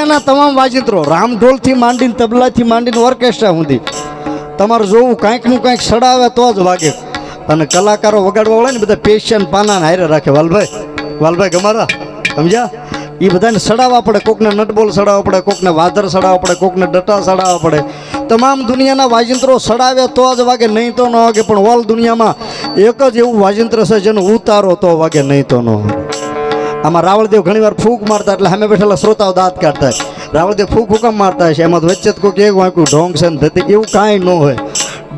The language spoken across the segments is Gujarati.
દુનિયાના તમામ વાજિંત્રો રામઢોલથી માંડીને તબલાથી માંડીને ઓર્કેસ્ટ્રા સુધી તમારે જોવું કાંઈકનું કાંઈક સડાવે તો જ વાગે. અને કલાકારો વગાડવા વાળા ને બધા પેશિયન પાના હારે રાખે. વાલભાઈ ગમારા સમજ્યા? એ બધાને સડાવવા પડે. કોકને નટબોલ સડાવવા પડે, કોકને વાધર સડાવવા પડે, કોકને ડટા સડાવવા પડે. તમામ દુનિયાના વાજિંત્રો સડાવે તો જ વાગે, નહીં તો ન વાગે. પણ ઓલ દુનિયામાં એક જ એવું વાજિંત્ર છે જેનો ઉતારો તો વાગે, નહીં તો ન વાગે. આમાં રાવળદેવ ઘણીવાર ફૂંક મારતા એટલે સામે બેઠેલા શ્રોતાઓ દાંત કાઢતા હોય. રાવળદેવ ફૂંક હુકમ મારતા હશે, એમાં વચ્ચે કોઈક એક વાંક્યું ઢોંગ છે ને ધતી, એવું કાંઈ ન હોય.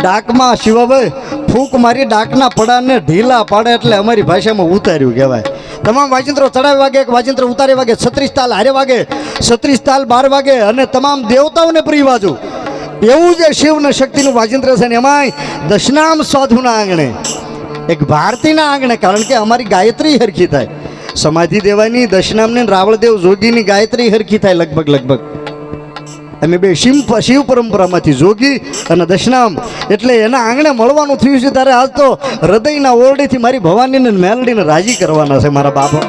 ડાકમાં શિવાભાઈ ફૂંક મારી ડાકના પડાને ઢીલા પાડે એટલે અમારી ભાષામાં ઉતાર્યું કહેવાય. તમામ વાજિંત્રો ચડાવે વાગે, એક વાજિંત્ર ઉતારે વાગે, 36 તાલ હારે વાગે, 36 તાલ 12 વાગે, અને તમામ દેવતાઓને પ્રિય બાજુ એવું જે શિવ ને શક્તિનું વાજિંત્ર છે ને એમાંય દશનામ સાધુના આંગણે, એક ભારતીના આંગણે. કારણ કે અમારી ગાયત્રી હરખી થાય. સમાધિ દેવાની દશનામની રાવળદેવ જોગીની ગાયત્રી હરખી થાય લગભગ. અમે બે શિવ પરંપરામાંથી જોગી અને દશનામ એટલે એના આંગણે મળવાનું થયું છે. ત્યારે આજ તો હૃદયના ઓરડીથી મારી ભવાનીને મેલડીને રાજી કરવાના છે મારા બાપા.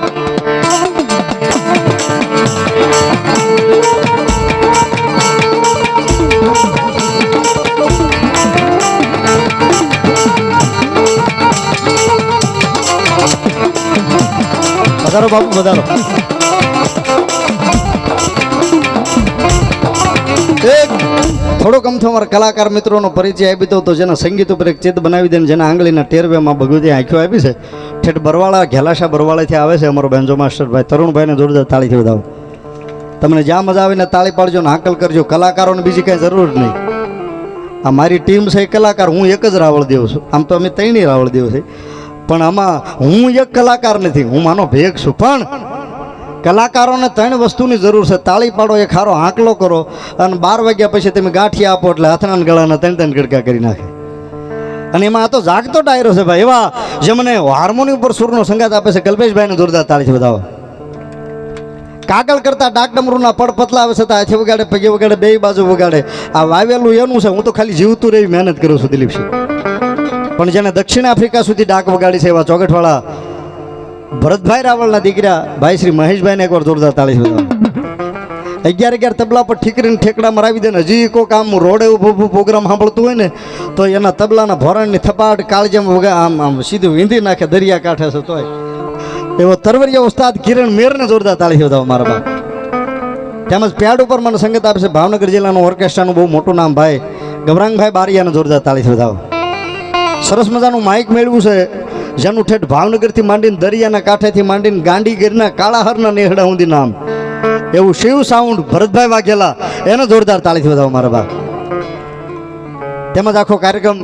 વધારો બાપુ વધારો. એક થોડોક અમથો અમારા કલાકાર મિત્રોનો પરિચય આપી દઉં તો જેના સંગીત ઉપર એક ચિત બનાવી દે, જેના આંગળીના ટેરવેમાં ભગવતી આંખો આપી છે. ઠેઠ બરવાળા ઘેલાશા બરવાળાથી આવે છે અમારો બેન્જો માસ્ટર ભાઈ તરુણભાઈને જોરદાર તાળીથી વધાવો. તમને જ્યાં મજા આવીને તાળી પાડજો ને હાકલ કરજો. કલાકારોને બીજી કાંઈ જરૂર નહીં. આ મારી ટીમ છે કલાકાર, હું એક જ રાવળદેવ છું. આમ તો અમે ત્રણેય રાવળદેવ છે, પણ આમાં હું એક કલાકાર નથી, હું માનો ભેગ છું. પણ કલાકારોને 3 વસ્તુની જરૂર છે. તાળી પાડો, એક હારો આંકલો કરો, અને 12 વાગ્યા પછી તમે ગાંઠિયા આપો એટલે હાથના ગળાના 3 ગડકા કરી નાખે. અને એમાં આ તો જાગતો ડાયરો છે ભાઈ. એવા જે મને હાર્મોનિયમ ઉપર સુરનો સંગાત આપે છે કલ્પેશભાઈને જોરદાર તાળીથી વધાવો. કાગળ કરતા ડાક ડમરૂના પડ પતલા આવે છે તો હાથે વગાડે, પગે વગાડે, બે બાજુ વગાડે. આ વાવેલું એનું છે. હું તો ખાલી જીવતું રહી મહેનત કરું છું દિલીપસિંહ. પણ જેને દક્ષિણ આફ્રિકા સુધી ડાક વગાડી છે એવા ચોગઠવાળા ભરતભાઈ રાવળના દીકરા ભાઈ શ્રી મહેશભાઈને એકવાર જોરદાર તાળી વધાવો. 11 તબલા પર ઠીકરીને ઠેકડા મરાવી દે ને હજી કોઈ આમ રોડે ઊભું પ્રોગ્રામ સાંભળતું હોય ને તો એના તબલાના ભોરણની થપાટ કાળજેમ આમ સીધું વીંધી નાખે, દરિયા કાંઠે છે તોય. એવો તરવરિયા ઉસ્તાદ કિરણ મેરને જોરદાર તાળી વધાવો મારા બાપ. તેમજ પેડ ઉપર મને સંગીત આપે છે ભાવનગર જિલ્લાનું ઓર્કેસ્ટ્રાનું બહુ મોટું નામ ભાઈ ગમરાંગભાઈ બારિયાને જોરદાર તાળી વધાવો. સરસ મજાનું માઇક મેળવ્યું છે જેનું ઠેઠ ભાવનગરથી માંડીને દરિયાના કાંઠેથી માંડીને ગાંધીગીરના કાળાહરના નેહડા સુધી નામ એવું શિવ સાઉન્ડ ભરતભાઈ વાઘેલા, એને જોરદાર તાળીથી વધાવો મારા બાપ. તેમજ આખો કાર્યક્રમ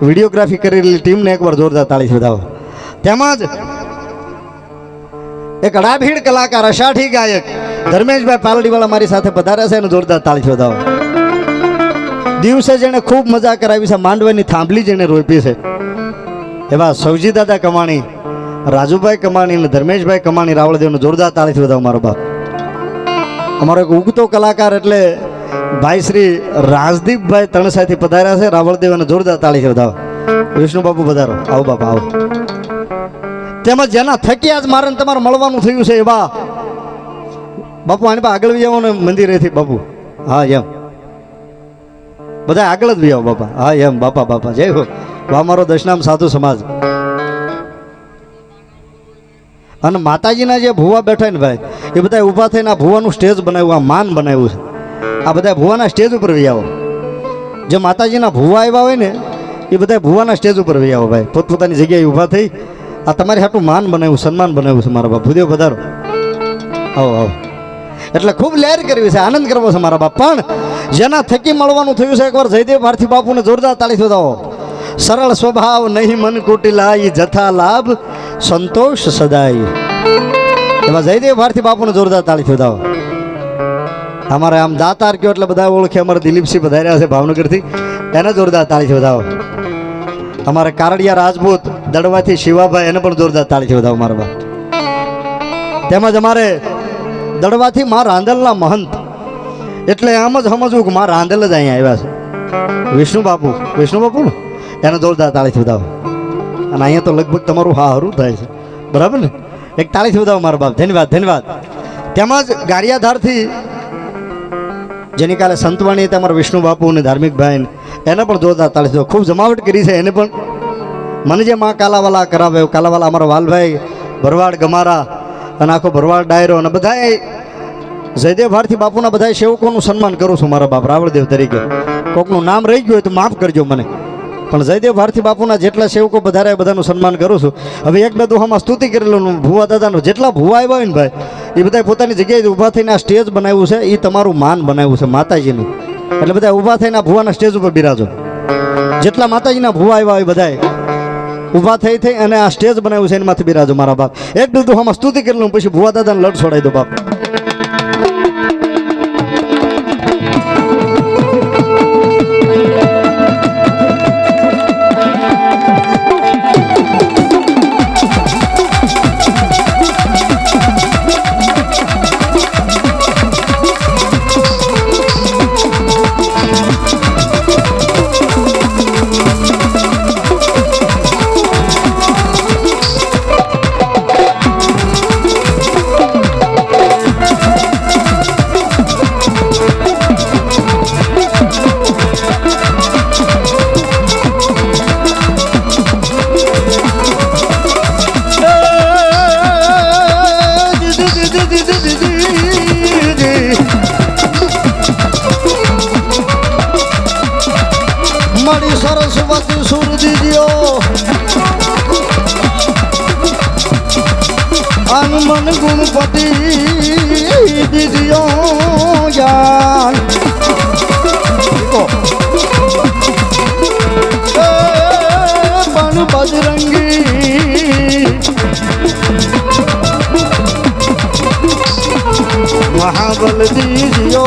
વિડીયોગ્રાફી કરેલી ટીમને એકવાર જોરદાર તાળીથી વધાવો. તેમજ એક અડાભીડ કલાકાર અષાઢી ગાયક ધર્મેશભાઈ પાલડીવાળા મારી સાથે પધાર્યા છે, એને જોરદાર તાળીથી વધાવો. દિવસે જેણે ખૂબ મજા કરાવી છે, માંડવાની થાંભલી જેણે રોપી છે એવા સૌજી દાદા કમાણી, રાજુભાઈ કમાણી અને ધર્મેશભાઈ કમાણી રાવળદેવને જોરદાર તાળીથી વધાવો મારો બાપ. અમારો એક ઉગતો કલાકાર એટલે ભાઈ શ્રી રાજદીપભાઈ તણસાથી પધાર્યા છે, રાવળદેવ અને જોરદાર તાળીથી વધાવો. વિષ્ણુ બાપુ પધારો, આવો બાપા આવો. તેમજ જેના થકી આજ મારે તમારે મળવાનું થયું છે એવા બાપુ આની પા આગળ બી આવો ને મંદિરેથી બાપુ. હા એમ બધા આગળ જ બી આવો બાપા. હા એમ બાપા જય હો. અમારો દશનામ સાધુ સમાજ અને માતાજીના જે ભુવા બેઠા ને ભાઈ એ બધા ઊભા થઈને આ ભુવાનું સ્ટેજ બનાવ્યું, આ માન બનાવ્યું છે. આ બધા ભુવાના સ્ટેજ ઉપર વી આવો. જે માતાજીના ભુવા આવ્યા હોય ને એ બધા ભુવાના સ્ટેજ ઉપર વી આવો ભાઈ. પોતપોતાની જગ્યાએ ઊભા થઈ આ તમારી હાટું માન બનાવ્યું, સન્માન બનાવ્યું છે મારા બાપ. ભૂદેવ પધારો, આવો. એટલે ખૂબ લહેર કરવી છે, આનંદ કરવો છે મારા બાપ. પણ જેના થકી મળવાનું થયું છે એકવાર જયદેવ ભારતી બાપુને જોરદાર તાળી વધાવો. સરળ સ્વભાવ નહીં મન કુટિલાઈ, જથા લાભ સંતોષ સદાય. એવા જયદેવ ભારતી બાપુને જોરદાર તાળી વધાવો. અમારે આમ દાતાર કયો એટલે બધા ઓળખે. અમારે દિલીપસિંહ પધાર્યા છે ભાવનગરથી, એને જોરદાર તાળી વધાવો. અમારે કારડિયા રાજપૂત દડવાથી શિવાભાઈ, એને પણ જોરદાર તાળી વધાવો મારા બાપ. તેમજ અમારે દડવાથી માં રાંદલના મહંત, એટલે આમ જ સમજવું કે માં રાંદલ જ અહીંયા આવ્યા છે. વિષ્ણુ બાપુ ને એને જોરદાર તાળીથી વધાવો. અને અહીંયા તો લગભગ તમારું હા હરું થાય છે, બરાબર ને? એક તાળીથી વધાવો મારા બાપ. ધન્યવાદ. તેમજ ગારિયાધારથી જેની કાલે સંતવાણી હતા અમારા વિષ્ણુ બાપુ અને ધાર્મિક ભાઈ એને પણ જોરદાર તાળી દો. ખૂબ જમાવટ કરી છે એને પણ. મને જે માં કાલાવાલા કરાવે કાલાવાલા અમારા વાલભાઈ ભરવાડ ગમારા અને આખો ભરવાડ ડાયરો અને બધાએ જયદેવ ભારતી બાપુના બધા સેવકોનું સન્માન કરું છું મારા બાપ રાવળદેવ તરીકે. કોકનું નામ રહી ગયું હોય તો માફ કરજો મને, પણ જયદેવ ભારતી બાપુના જેટલા સેવકો વધારે બધાનું સન્માન કરું છું. હવે એક બે દોહામાં સ્તુતિ કરેલું ભુવા દાદાનું જેટલા ભુવા આવ્યા હોય ને ભાઈ એ બધા પોતાની જગ્યાએ ઊભા થઈને આ સ્ટેજ બનાવ્યું છે, એ તમારું માન બનાવ્યું છે માતાજીનું. એટલે બધા ઊભા થઈને આ ભુવાના સ્ટેજ ઉપર બિરાજો. જેટલા માતાજીના ભુવા આવ્યા હોય બધાએ ઊભા થઈ અને આ સ્ટેજ બનાવ્યું છે એમાંથી બિરાજો મારા બાપ. એક બે દોહામાં સ્તુતિ કરેલું પછી ભુવા દાદાને લડ છોડાઈ દો બાપ. મારી સરસ્વતી સુર દીદીઓ હનુમન ગુણપતિ દીદીઓ જ્ઞાન પણ બજરંગી મહાબલ દીદીઓ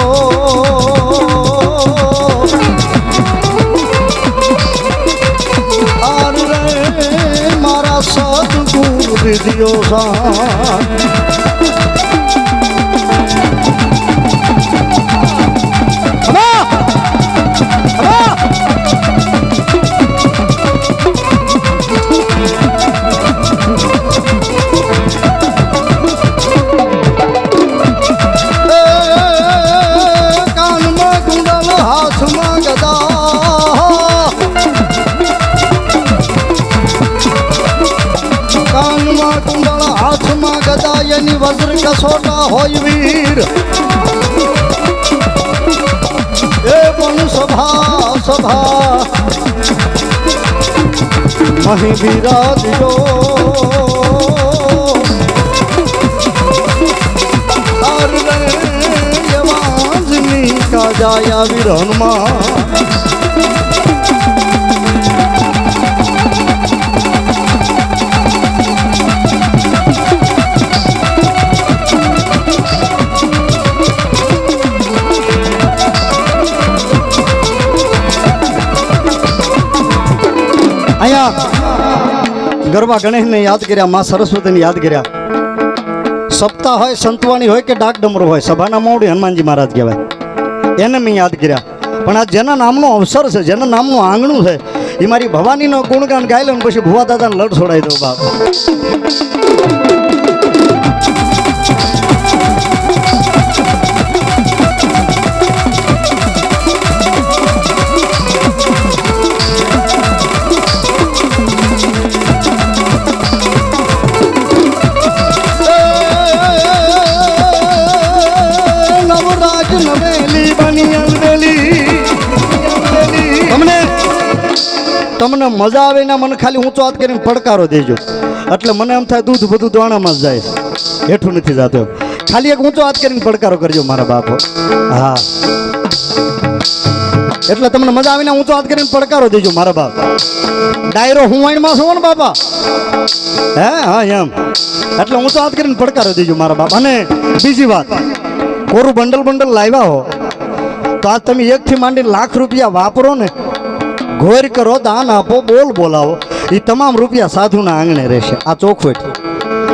મારા સદગુરુ દીદીઓ કાનમાં કુંડલ હાથમાં ગદા કુંડળ હાથમાં ગદા એની વજ્ર કસોટા હોય વીર એ પણ સભા સભા મહી બિરાજ્યો વાંજની કાજાયા વિરહનમાં અહીંયા ગરબા ગણેશને યાદ કર્યા, માં સરસ્વતીને યાદ કર્યા. સપ્તાહ હોય, સંતવાણી હોય કે ડાક ડમરો હોય, સભાના મોડી હનુમાનજી મહારાજ કહેવાય, એને મેં યાદ કર્યા. પણ આ જેના નામનો અવસર છે, જેના નામનું આંગણું છે, એ મારી ભવાનીનો ગુણગાન ગાઈ લો ને પછી ભુવા દાદાને લડ છોડાઈ દો બાપ. તમને મજા આવે ને મને ખાલી ઊંચો હાથ કરીને પડકારો દેજો, એટલે મને એમ થાય દૂધ બધું દોણામાં જ જાય, હેઠું નથી જતો. ખાલી એક ઊંચો હાથ કરીને પડકારો કરજો મારા બાપો. હા, એટલે તમને મજા આવીને ઊંચો હાથ કરીને પડકારો દેજો મારા બાપ. ડાયરો હું વાઈનમાં છું ને બાપા, હે હા એમ, એટલે ઊંચો હાથ કરીને પડકારો દેજો મારા બાપ. અને બીજી વાત, કોરું બંડલ લાવ્યા હો તો આ તમે 1 થી માંડીને લાખ રૂપિયા વાપરો ને, ઘોર કરો, દાન આપો, બોલાવો, એ તમામ રૂપિયા સાધુના આંગણે રહેશે. આ ચોખવટ.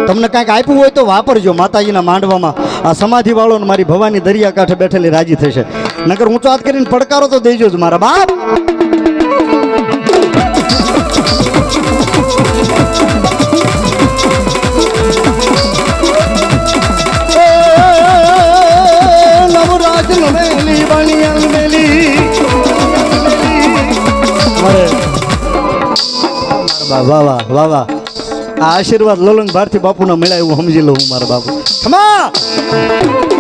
તમને કાંઈક આપ્યું હોય તો વાપરજો માતાજીના માંડવામાં. આ સમાધિવાળો ને મારી ભવાની દરિયા કાંઠે બેઠેલી રાજી થશે. નકર ઊંચો હાથ કરીને પડકારો તો દેજો જ મારા બાપ. નવરાજ નવેલી બની વાહ વાહ વાહ વાહ આ આશીર્વાદ લોલંગ ભારતી બાપુના મળ્યા એવું સમજી લઉં હું મારા બાપુ ખમા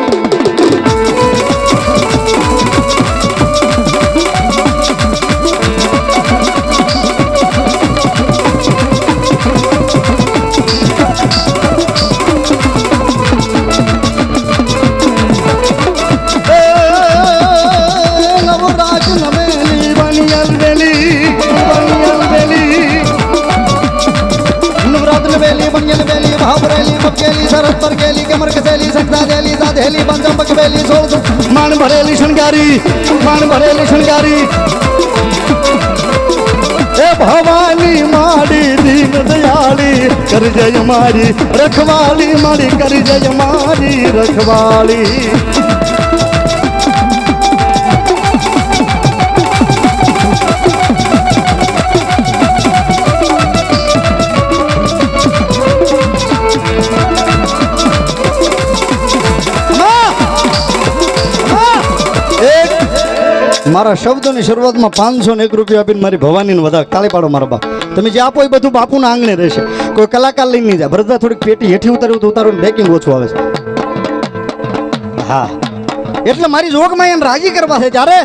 मान भरेली शणगारी ए भवानी मारी दीन दयाली कर जय मारी रखवाली मारी कर जय मारी रखवाली મારા શબ્દોની શરૂઆતમાં 501 રૂપિયા આપીને મારી ભવાનીને વધારે તાળી પાડો મારા બાપ તમે જે આપો એ બધું બાપુના આંગણે રહેશે કોઈ કલાકાર લઈને નહીં જાય ભરતભાઈ થોડીક પેટી હેઠી ઉતાર્યું તો ઉતારો બેકિંગ ઓછું આવે છે હા એટલે મારી જોગમાં એને રાજી કરવા છે ત્યારે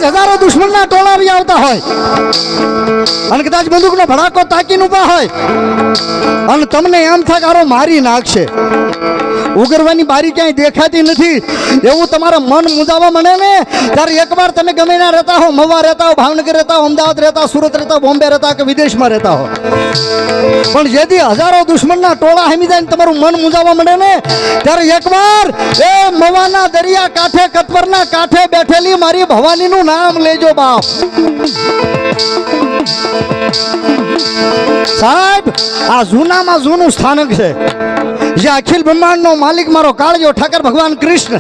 હજારો દુશ્મનના ટોળા બી આવતા હોય અને કદાચ બંદૂકનો ભડાકો તાકીને ઉભા હોય અને તમને એમ થાય મારી નાખશે ઉગરવાની બારી ક્યાંય દેખાતી નથી એવું તમારા મન મુજાવા મળે ને ત્યારે એકવાર તમે ગમે ના રહેતા હો મવા રહેતા હો ભાવનગર રહેતા હો અમદાવાદ રહેતા હો સુરત રહેતા બોમ્બે રહેતા કે વિદેશમાં રહેતા હો પણ જેથી હજારો દુશ્મનના ટોળા હમી જાય તમારું મન મુજાવા મળે ને ત્યારે એકવાર એ મવાના દરિયા કાંઠે કતપરના કાંઠે બેઠેલી મારી ભવાનીનું નામ લેજો બાપ સાહેબ આ જૂનામાં જૂનું સ્થાનક છે જ્યાં અખિલ બ્રહ્માંડનો માલિક મારો કાળજો ઠાકર ભગવાન કૃષ્ણ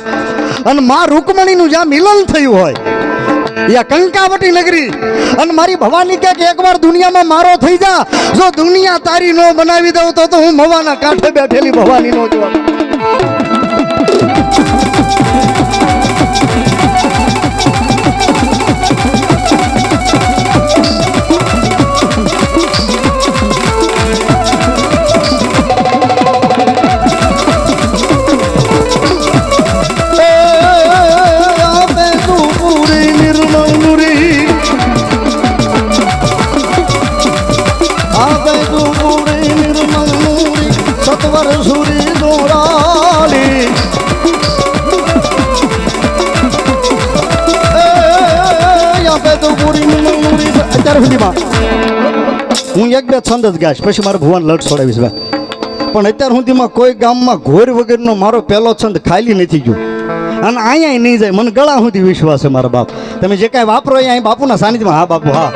અને મા રૂકમણીનું જ્યાં મિલન થયું હોય યા કંકાવટી નગરી અને મારી ભવાની કે એકવાર દુનિયામાં મારો થઈ જા જો દુનિયા તારી નો બનાવી દઉં તો હું મવાના કાંઠે બેઠેલી ભવાની નો જોવા હું એક બે છંદ જ ગાઈશ પછી મારે ભુવન લટ છોડાવીશ ભાઈ પણ અત્યાર સુધીમાં કોઈ ગામમાં ઘોર વગરનો મારો પહેલો છંદ ખાલી નથી ગયો અને અહીંયા નહીં જાય મને ગળા સુધી વિશ્વાસ છે મારા બાપ તમે જે કાંઈ વાપરો અહીંયા બાપુના સાનિધ્યમાં હા બાપુ હા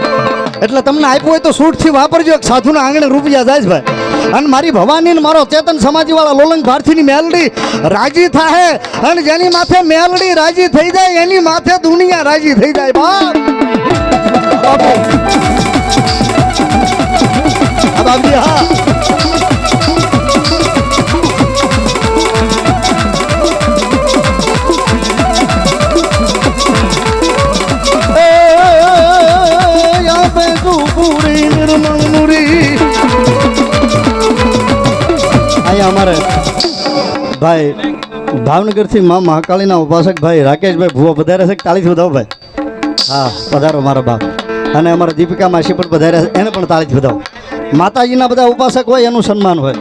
એટલે તમને આપ્યું હોય તો સૂટથી વાપરજો એક સાધુના આંગણે રૂપિયા જાય ભાઈ અને મારી ભવાની ને મારો ચેતન સમાજીવાળા લોલંગ ભારતીની મેલડી રાજી થાય અને જેની માથે મેલડી રાજી થઈ જાય એની માથે દુનિયા રાજી થઈ જાય બાપ બાપજી હા અમારે ભાઈ ભાવનગરથી મા મહાકાળીના ઉપાસક ભાઈ રાકેશભાઈ ભુવા પધાર્યા છે તાળીથી વધાવો ભાઈ હા પધારો મારા બાપ અને અમારા દીપિકા માસી પણ પધાર્યા છે એને પણ તાળીથી વધાવો માતાજીના બધા ઉપાસક હોય એનું સન્માન હોય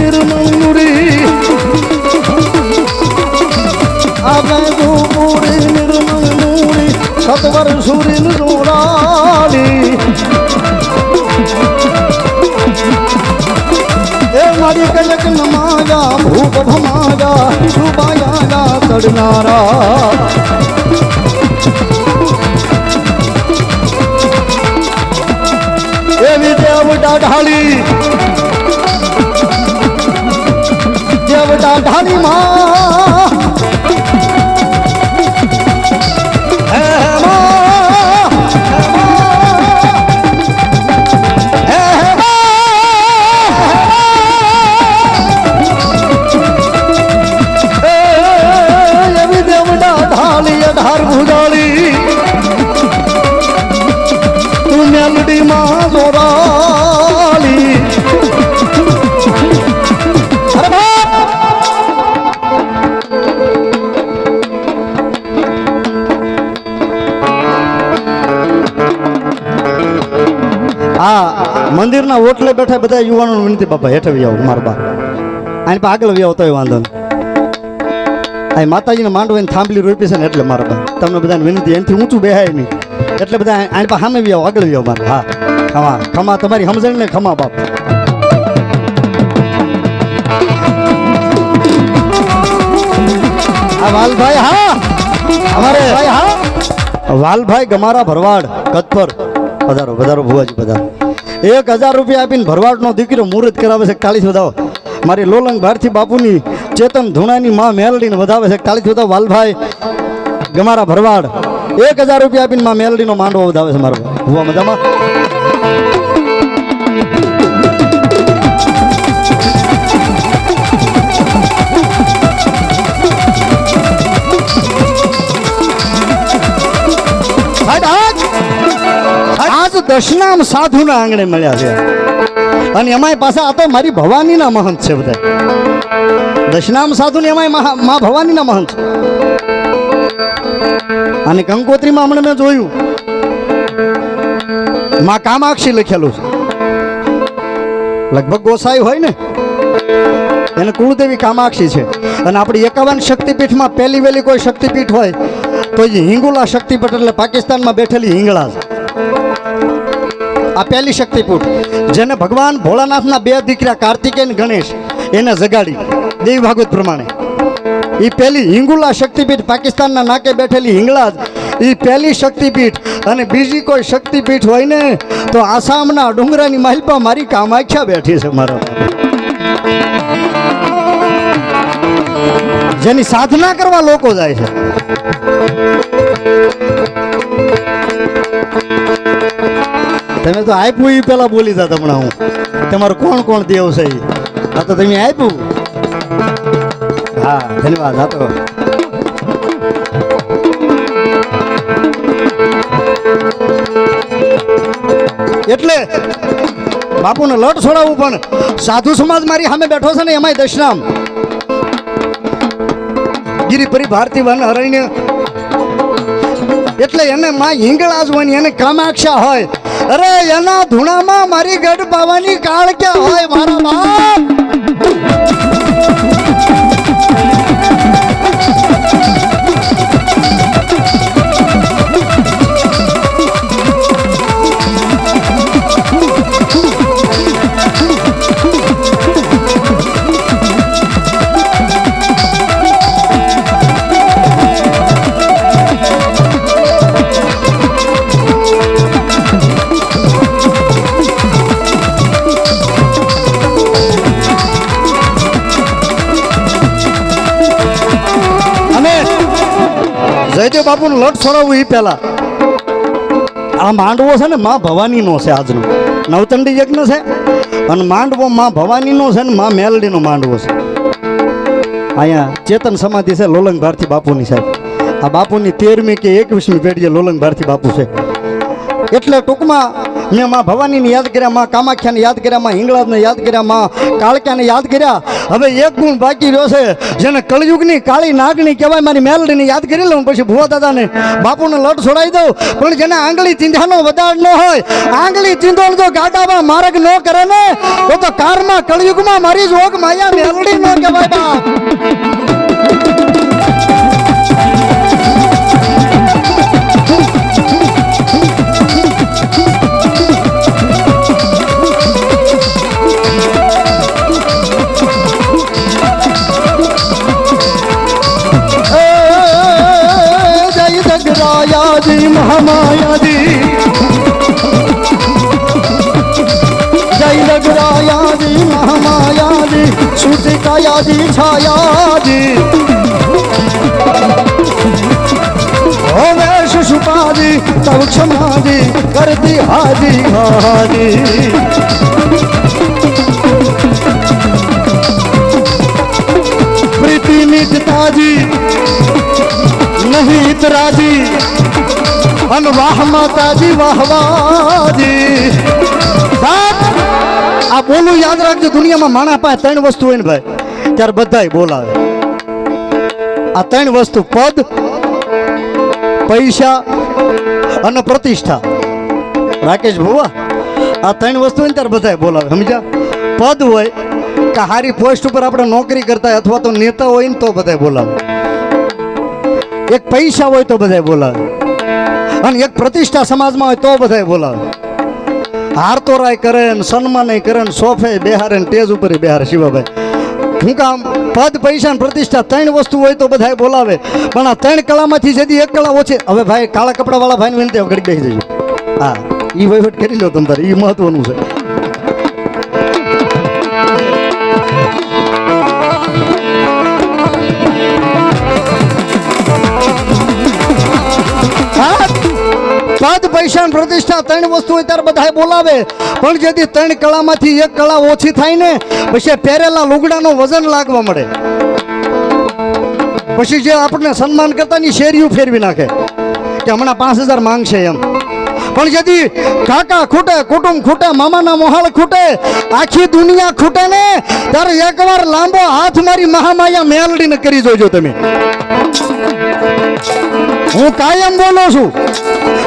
નિર્મંગુરી આ બેંજોપુરી નિર્મંગુરી સતવર સુરીન જોડાલી એ મારી કયક નમાયા ભૂપ ભમાયા સુબાયા તડનારા એવી દેવ ડાઢાળી માં એવી દેવ ડાઢાળી અઢાર ભુજાળી તું મેલડી માં જોરાળી મંદિરના ઓટલે બેઠા બધા યુવાનો વિનંતી બાપા હેઠ આવી આવો મારા બા આની પા આગળ આવી આવતો વાંધો નહીં આ માતાજીને માંડવાની થાંભલી રોપી છે ને એટલે મારા બા તમને બધાને વિનંતી એનાથી ઊંચું બેહાય નહીં એટલે બધા આની પા સામે આવી આવો આગળ આવી આવો મારા હા ખમા ખમા તમારી સમજણ ને ખમા બાપ આ વાલભાઈ હા અમારે ભાઈ હા વાલભાઈ ગમારા ભરવાડ કતપર પધારો પધારો ભુવાજી પધારો 1000 રૂપિયા આપીને ભરવાડનો દીકરો મુહૂર્ત કરાવે છે 41 વધાવો મારી લોલંગ ભારતી બાપુની ચેતન ધૂણાની માં મેલડીને વધાવે છે 41 વધાવો વાલભાઈ ગમારા ભરવાડ 1000 રૂપિયા આપીને માં મેલડીનો માંડવો વધાવે છે મારો ભુવા મજામાં આજ દશનામ સાધુના આંગણે મળ્યા છે અને એમાંય પાછા આ તો મારી ભવાનીના મહંત છે બધા દશનામ સાધુ ને એમાંય મા ભવાનીના મહંત અને કંકોત્રીમાં હમણાં મેં જોયું માં કામાક્ષી લખેલું છે લગભગ ગોસાઈ હોય ને એને કુળદેવી કામાક્ષી છે અને આપણી 51 શક્તિપીઠમાં પહેલી વહેલી કોઈ શક્તિપીઠ હોય તો એ હિંગોલા શક્તિપીઠ એટલે પાકિસ્તાનમાં બેઠેલી હિંગળા છે આ પહેલી શક્તિપીઠ જેને ભગવાન ભોળાનાથના 2 દીકરા કાર્તિકેય અને ગણેશ એને જગાડી દેવી ભાગવત પ્રમાણે એ પહેલી હિંગોલા શક્તિપીઠ પાકિસ્તાનના નાકે બેઠેલી હિંગળા એ પહેલી શક્તિપીઠ અને બીજી કોઈ શક્તિપીઠ હોય ને તો આસામના ડુંગરાની માલપા મારી કામાખ્યા બેઠી છે મારા જેની સાધના કરવા લોકો જાય છે તમે તો આપ્યું એ પેલા બોલી તા હમણાં હું તમારું કોણ કોણ દેવ છે આ તો તમે આપ્યું હા ધન્યવાદ હા તો એટલે બાપુને લટ છોડાવવું પણ સાધુ સમાજ મારી સામે બેઠો છે ને એમાંય દશનામ ગિરિપરી ભારતી વન અરણ્ય એટલે એને માં હિંગળા જ હોય એને કામાક્ષા હોય અરે એના ધૂણામાં મારી ગઢ પાવાની કાળ ક્યાં હોય મારા બાપ જયદેવ બાપુને લટ છોડાવવું એ પહેલા આ માંડવો છે ને માં ભવાનીનો છે આજનો નવચંડી યજ્ઞ છે અને માંડવો માં ભવાનીનો છે ને માં મેલડીનો માંડવો છે અહીંયા ચેતન સમાધિ છે લોલંગ ભારતી બાપુની સાહેબ આ બાપુની 13મી કે 21મી પેઢીએ લોલંગ ભારતી બાપુ છે એટલે ટૂંકમાં મેં માં ભવાનીને યાદ કર્યા, માં કામાખ્યાને યાદ કર્યા, માં હિંગળાજને યાદ કર્યા, માં કાળક્યાને યાદ કર્યા. હવે એક ગુણ બાકી રહ્યો છે, જેને કળયુગની કાળી નાગણી કહેવાય, મારી મેલડીને યાદ કરી લઉં, પછી ભુવા દાદાને બાપુને લટ છોડાવી દઉં. પણ જેને આંગળી ચીંધાનો વધાર ન હોય, આંગળી ચીંધો તો ગાડામાં માર્ગ ન કરે ને, તો કારમાં કળયુગમાં મારી જોગ માયા મેલડી ન કહેવાય બાપ. जगरायाजी महामायाजी, जय जगरायाजी महामायाजी, सूचिकायाजी छायाजी, ओवे शिशुपाजी तव क्षमाजी करती हाजी हाजी. प्रीति निजताजी नहीं इतराजी, अन वाह माताजी वाह वाजी. આ બોલું યાદ રાખજો, દુનિયામાં માણસ પાસે ત્રણ વસ્તુ હોય ને ભાઈ, ત્યારે બધાય બોલાવે. આ ત્રણ વસ્તુ પદ, પૈસા અને પ્રતિષ્ઠા. રાકેશ ભુવા, આ ત્રણ વસ્તુ હોય ને ત્યારે બધાય બોલાવે, સમજ્યા? પદ હોય કે હારી પોસ્ટ ઉપર આપણે નોકરી કરતા હોય, અથવા તો નેતા હોય ને તો બધાય બોલાવે. એક પૈસા હોય તો બધાય બોલાવે, અને એક પ્રતિષ્ઠા સમાજમાં હોય તો બધાય બોલાવે. હારતોરાય કરે ને સન્માન કરે ને સોફે બેહારે ને ટેજ ઉપર બેહારે. શિવાભાઈ, હું કામ પદ, પૈસા ને પ્રતિષ્ઠા ત્રણ વસ્તુ હોય તો બધાય બોલાવે. પણ આ ત્રણ કળામાંથી જદી એક કળા ઓછી. હવે ભાઈ કાળા કપડા વાળા ભાઈને વિનંતી, ઘડી બેસી જજો. હા, એ વહીવટ કરી લો તમારે, એ મહત્વનું છે. પદ, પૈસા અને પ્રતિષ્ઠા ત્રણ વસ્તુ હોય ત્યારે બધાય બોલાવે. પણ જેથી ત્રણ કળામાંથી એક કળા ઓછી થાય ને, પછી પહેરેલા લુગડાનો વજન લાગવા મળે. પછી જે આપણને સન્માન કરતા ની શેરીઓ ફેરવી નાખે કે હમણાં 5000 માંગશે એમ. પણ જેથી કાકા ખૂટે, કુટુંબ ખૂટે, મામાના મોહાળ ખૂટે, આખી દુનિયા ખૂટે ને, ત્યારે એકવાર લાંબો હાથ મારી મહામાયા મેલડીને કરી જોજો તમે. હું કાયમ બોલું છું,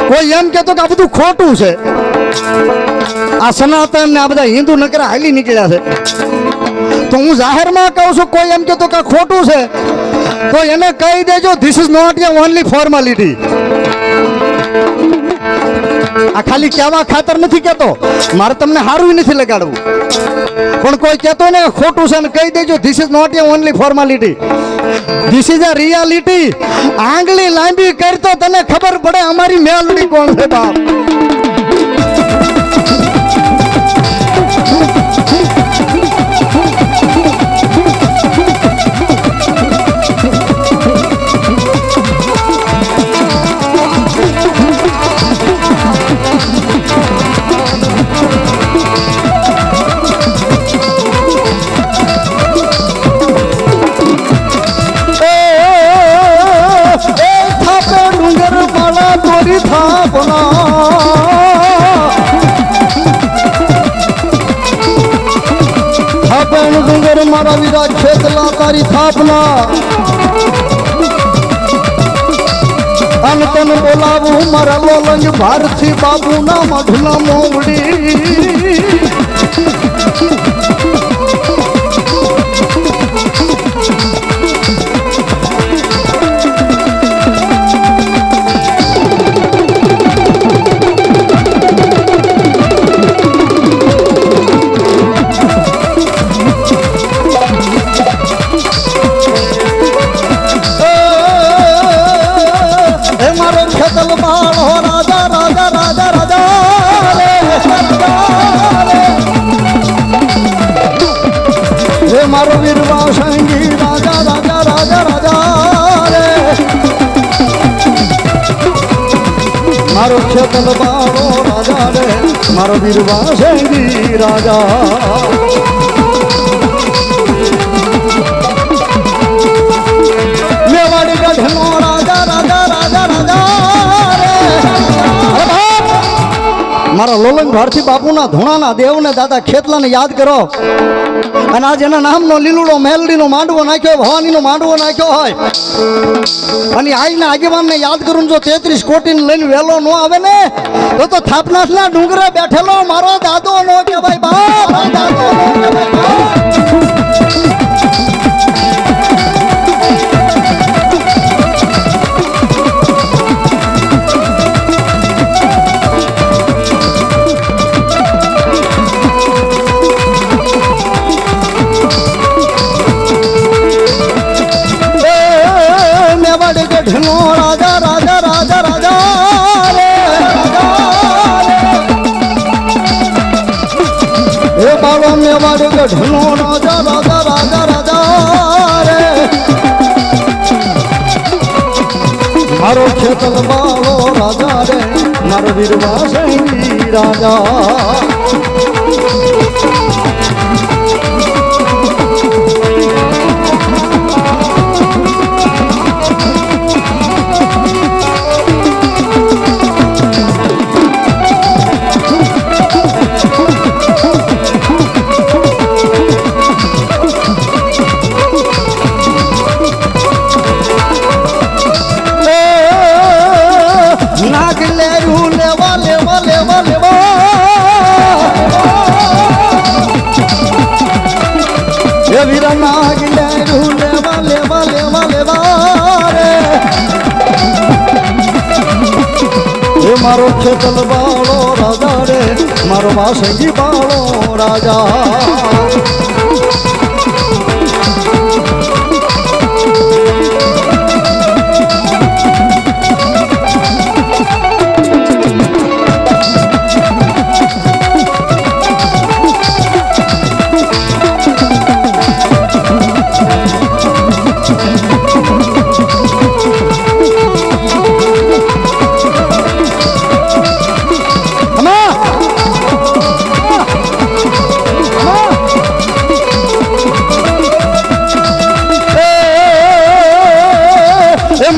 કોઈ એમ કહેતો કે આ બધું ખોટું છે, આ સનાતન ને આ બધા હિન્દુ નકરા હાલી નીકળ્યા છે, તો હું જાહેરમાં કહું છું, કોઈ એમ કહેતો કે ખોટું છે તો એને કહી દેજો, ધીસ ઇઝ નોટ યર ઓનલી ફોર્માલિટી. આ ખાલી કહેવા ખાતર નથી કહેતો, મારે તમને સારું નથી લગાડવું. પણ કોઈ કહેતો ને ખોટું છે ને કહી દેજો, ધીસ ઇઝ નોટ યર only formality, this is a reality. આંગળી લાંબી કરતો તને ખબર પડે અમારી મેલડી કોણ છે બાપ. મારા વીરા ખેતલા તારી થાપના, અને તને બોલાવું મારા લોલંગ ભારતી બાબુના મઢના મોવડી. મારો વીરવા સંગી રાજા રાજા રાજા રાજા રે, મારો ખેતલ બાળો રાજા રે, મારો વીરવા સંગી રાજા. મેવાડી ગઢનો રાજા રાજા રાજા રાજા રે, મારા લોલંગ લોલંગ ભારતી બાપુના ધૂણાના દેવને દાદા ખેતલાને યાદ કરો અને આજ એના નામનો લીલુડો મેલડીનો માંડવો નાખ્યો ભવાનીનો માંડવો નાખ્યો હોય અને આજના આગેવાનને યાદ કરું જો 33 કોટીને લઈને વેલો ન આવે ને તો થાપનાથના ડુંગરે બેઠેલો મારો દાદો નો કહેવાય બાપ દાદો નો કહેવાય બાપ ढनो राजा राजा राजा राजा रे राजा हे बाबा मेवाड़ के ढनो राजा राजा राजा राजा रे मारो खेतल बालो राजा रे मारो वीरवा सिंह राजा वीरा नाग लेरू लेवा लेवा लेवा लेवा रे ये मारो खेतल बालो राजा रे मारो वासंगी बालो राजा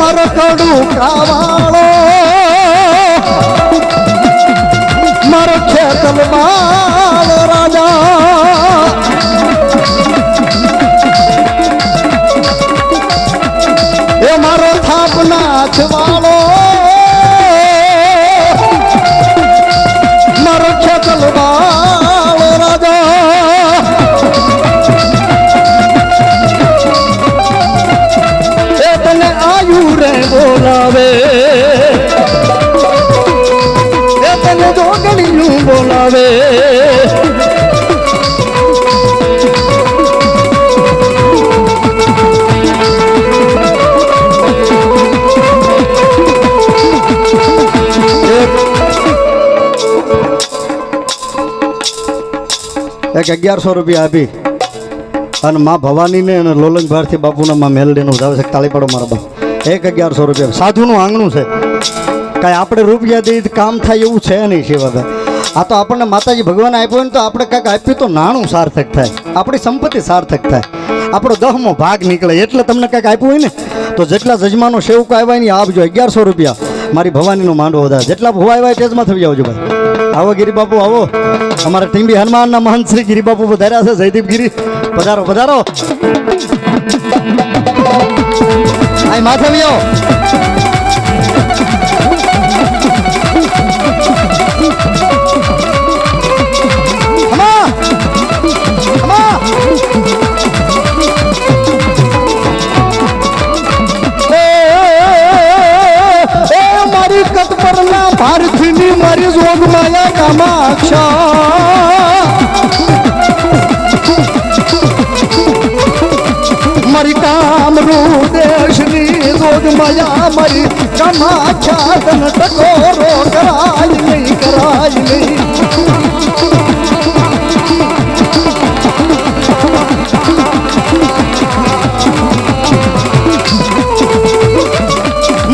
मारो कड़ू कावालो मारो खेतल बालो राजा ये मारो थापनाथ वालो मारो खेतल बालो राजा रे बोलावे तने जोगणियों बोलावे एक 1100 रुपया આપી અને માં ભવાનીને અને લોલંગ ભારતી બાપુના માં મેલડીનું જાવે છે તાળી પાડો મારા બાપ 1100 રૂપિયા સાધુનું આંગણું છે કાંઈ આપણે રૂપિયા દઈ કામ થાય એવું છે નહીં શિવાભાઈ આ તો આપણને માતાજી ભગવાન આપ્યો ને તો આપણે કાંઈક આપ્યું તો નાણું સાર્થક થાય આપણી સંપત્તિ સાર્થક થાય આપણો 10મો ભાગ નીકળે એટલે તમને કાંઈક આપ્યું હોય ને તો જેટલા જજમાનો સેવકો આવ્યા ને આપજો 1100 રૂપિયા મારી ભવાનીનો માંડવો વધારે જેટલા ભૂવા આવ્યા ટેજમાં થઈ આવજો ભાઈ આવો ગિરિબાપુ આવો અમારા ટીંબી હનુમાનના મહંત શ્રી ગિરિબાપુ વધાર્યા છે જયદીપ ગિરી પધારો પધારો આય માથે આવ્યો મારી કટપરના ભારતીની મારી જોગ માયા કામાક્ષા મારી કામરૂ દેશની જોગ માયા મારી કામાક્ષા તન ટકોરો કરાય નહીં કરાય નહીં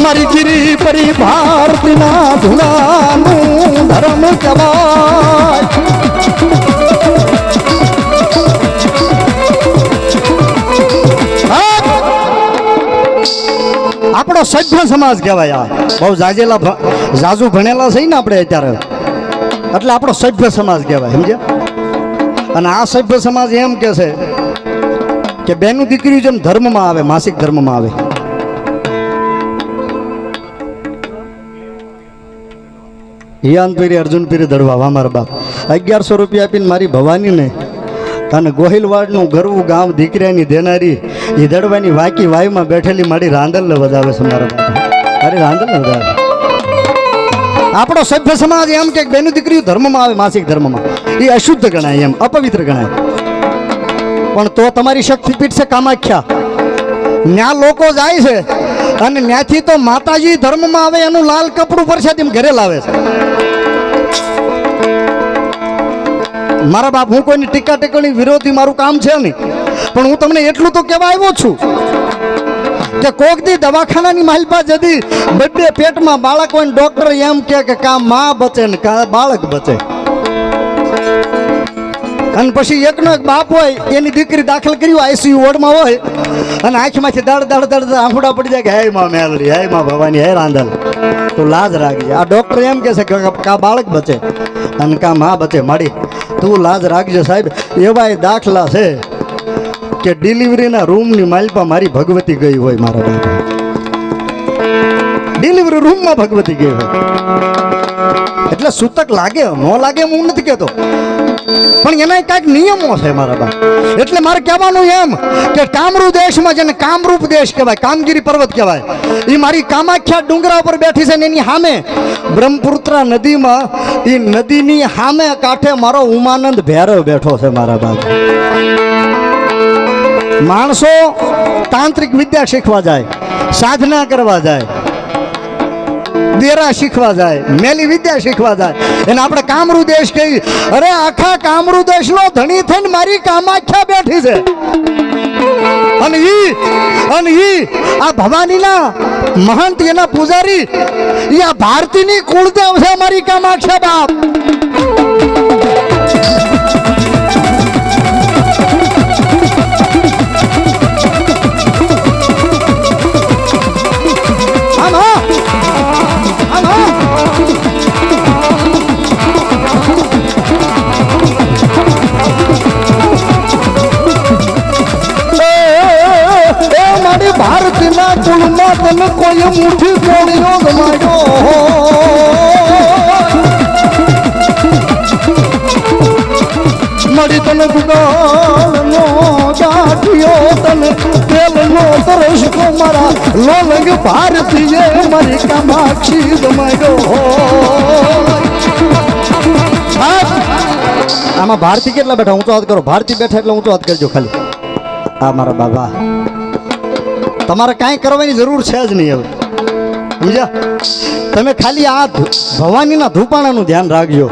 મારી ગિરી પરી ભારતીના ધૂણાનું ધર્મ કહેવાય આપણો સભ્ય સમાજ કહેવાય આ બહુ જાજુ ભણેલા છે ને આપણે અત્યારે એટલે આપણો સભ્ય સમાજ કહેવાય, સમજ્યા? અને આ સભ્ય સમાજ એમ કે છે કે બેનું દીકરી જેમ ધર્મમાં આવે, માસિક ધર્મમાં આવે. હિયાન પીરી અર્જુન પીરી દડવા વા મારા બાપ 1100 રૂપિયા આપીને મારી ભવાનીને અને ગોહિલવાડનું ગરવું ગામ દીકરાની દેનારી એ દડવાની વાકી વાયુમાં બેઠેલી મારી રાંદલને વધાવે છે મારા બાપ. અરે રાંદલને વધાવે. આપણો સભ્ય સમાજ એમ કે બેનું દીકરી ધર્મમાં આવે, માસિક ધર્મમાં, એ અશુદ્ધ ગણાય, એમ અપવિત્ર ગણાય. પણ તો તમારી શક્તિપીઠ છે કામાખ્યા, ત્યાં લોકો જાય છે અને ત્યાંથી તો માતાજી ધર્મમાં આવે એનું લાલ કપડું પર છે તેમ ઘરે લાવે છે. મારા બાપ, હું કોઈની ટીકા ટીકણી વિરોધી મારું કામ છે નહીં, પણ હું તમને એટલું તો કહેવા આવ્યો છું કે કોક દી દવાખાનાની માલપા જદી બે પેટમાં બાળક હોય, ડોક્ટર એમ કે કા માં બચે ને કા બાળક બચે, અને પછી એકનો એક બાપ હોય એની દીકરી દાખલ કરી આઈસીયુ વોર્ડમાં હોય અને આંખમાંથી દડ આંખુડા પડી જાય કે હે માં મેલડી, હે માં ભવાની, હે રાંધલ, તું લાજ રાખજે. આ ડોક્ટર એમ કે છે કે કા બાળક બચે અને કા માં બચે, માડી તું લાજ રાખજે. સાહેબ, એવા દાખલા છે કે ડિલિવરીના રૂમની માલપા મારી ભગવતી ગઈ હોય, મારા બાપા ડિલિવરી રૂમમાં ભગવતી ગઈ હોય. એટલે સૂતક લાગે ન લાગે હું નથી કહેતો, પણ એના કાંઈક નિયમો છે મારા બાપ. એટલે મારે કહેવાનું એમ કે કામરૂ દેશમાં જેને કામરૂપ દેશ કહેવાય, કામગીરી પર્વત કહેવાય, એ મારી કામાખ્યા ડુંગરા ઉપર બેઠી છે ને એની સામે બ્રહ્મપુત્રા નદીમાં, એ નદીની સામે કાંઠે મારો ઉમાનંદ ભૈરવ બેઠો છે મારા બાપ. માણસો તાંત્રિક વિદ્યા શીખવા જાય, સાધના કરવા જાય, દેરા શીખવા જાય, મેલી વિદ્યા શીખવા જાય, એને આપણે કામરૂ દેશ કહી. અરે આખા કામરૂ દેશનો ધણી થઈને મારી કામાખ્યા બેઠી છે. અને ઈ આ ભવાનીના મહંત, એના પૂજારી, ઈ આ ભારતીની કુળદેવ છે મારી કામાખ્યા બાપ. ભારતના કુળમાં તને કોઈ મુઠ્ઠી કોળીઓ ગમાયો, મળી તને ગુગાળનો ગાંઠિયો, તને તેલનો તરસકો મારા લોલંગ ભારતીએ મારી કામાક્ષી ગમાયો. આમાં ભારતી કેટલા બેઠા? ઊંચો હાથ કરો. ભારતી બેઠા એટલે ઊંચો હાથ કરજો ખાલી. આ મારા બાબા, તમારે કાંઈ કરવાની જરૂર છે જ નહીં હવે, સમજ્યા? તમે ખાલી આ ભવાનીના ધૂપાણાનું ધ્યાન રાખજો,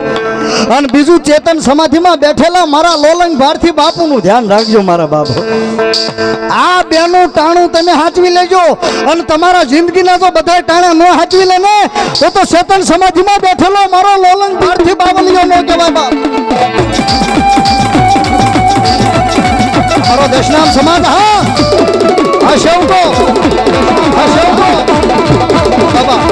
અને બીજું ચેતન સમાધિમાં બેઠેલા મારા લોલંગ ભારતી બાપુનું ધ્યાન રાખજો મારા બાપ. આ બેનું ટાણું તમે હાચવી લેજો, અને તમારા જિંદગીના જો બધા ટાણા ન હાચવી લે ને તો ચેતન સમાધિમાં બેઠેલો મારો લોલંગ ભારતી બાવલીઓ ન કહેવાય બાપ. મારો દેશનામ સમાજ, હા હા સેવકો, હા સેવકો બાબા.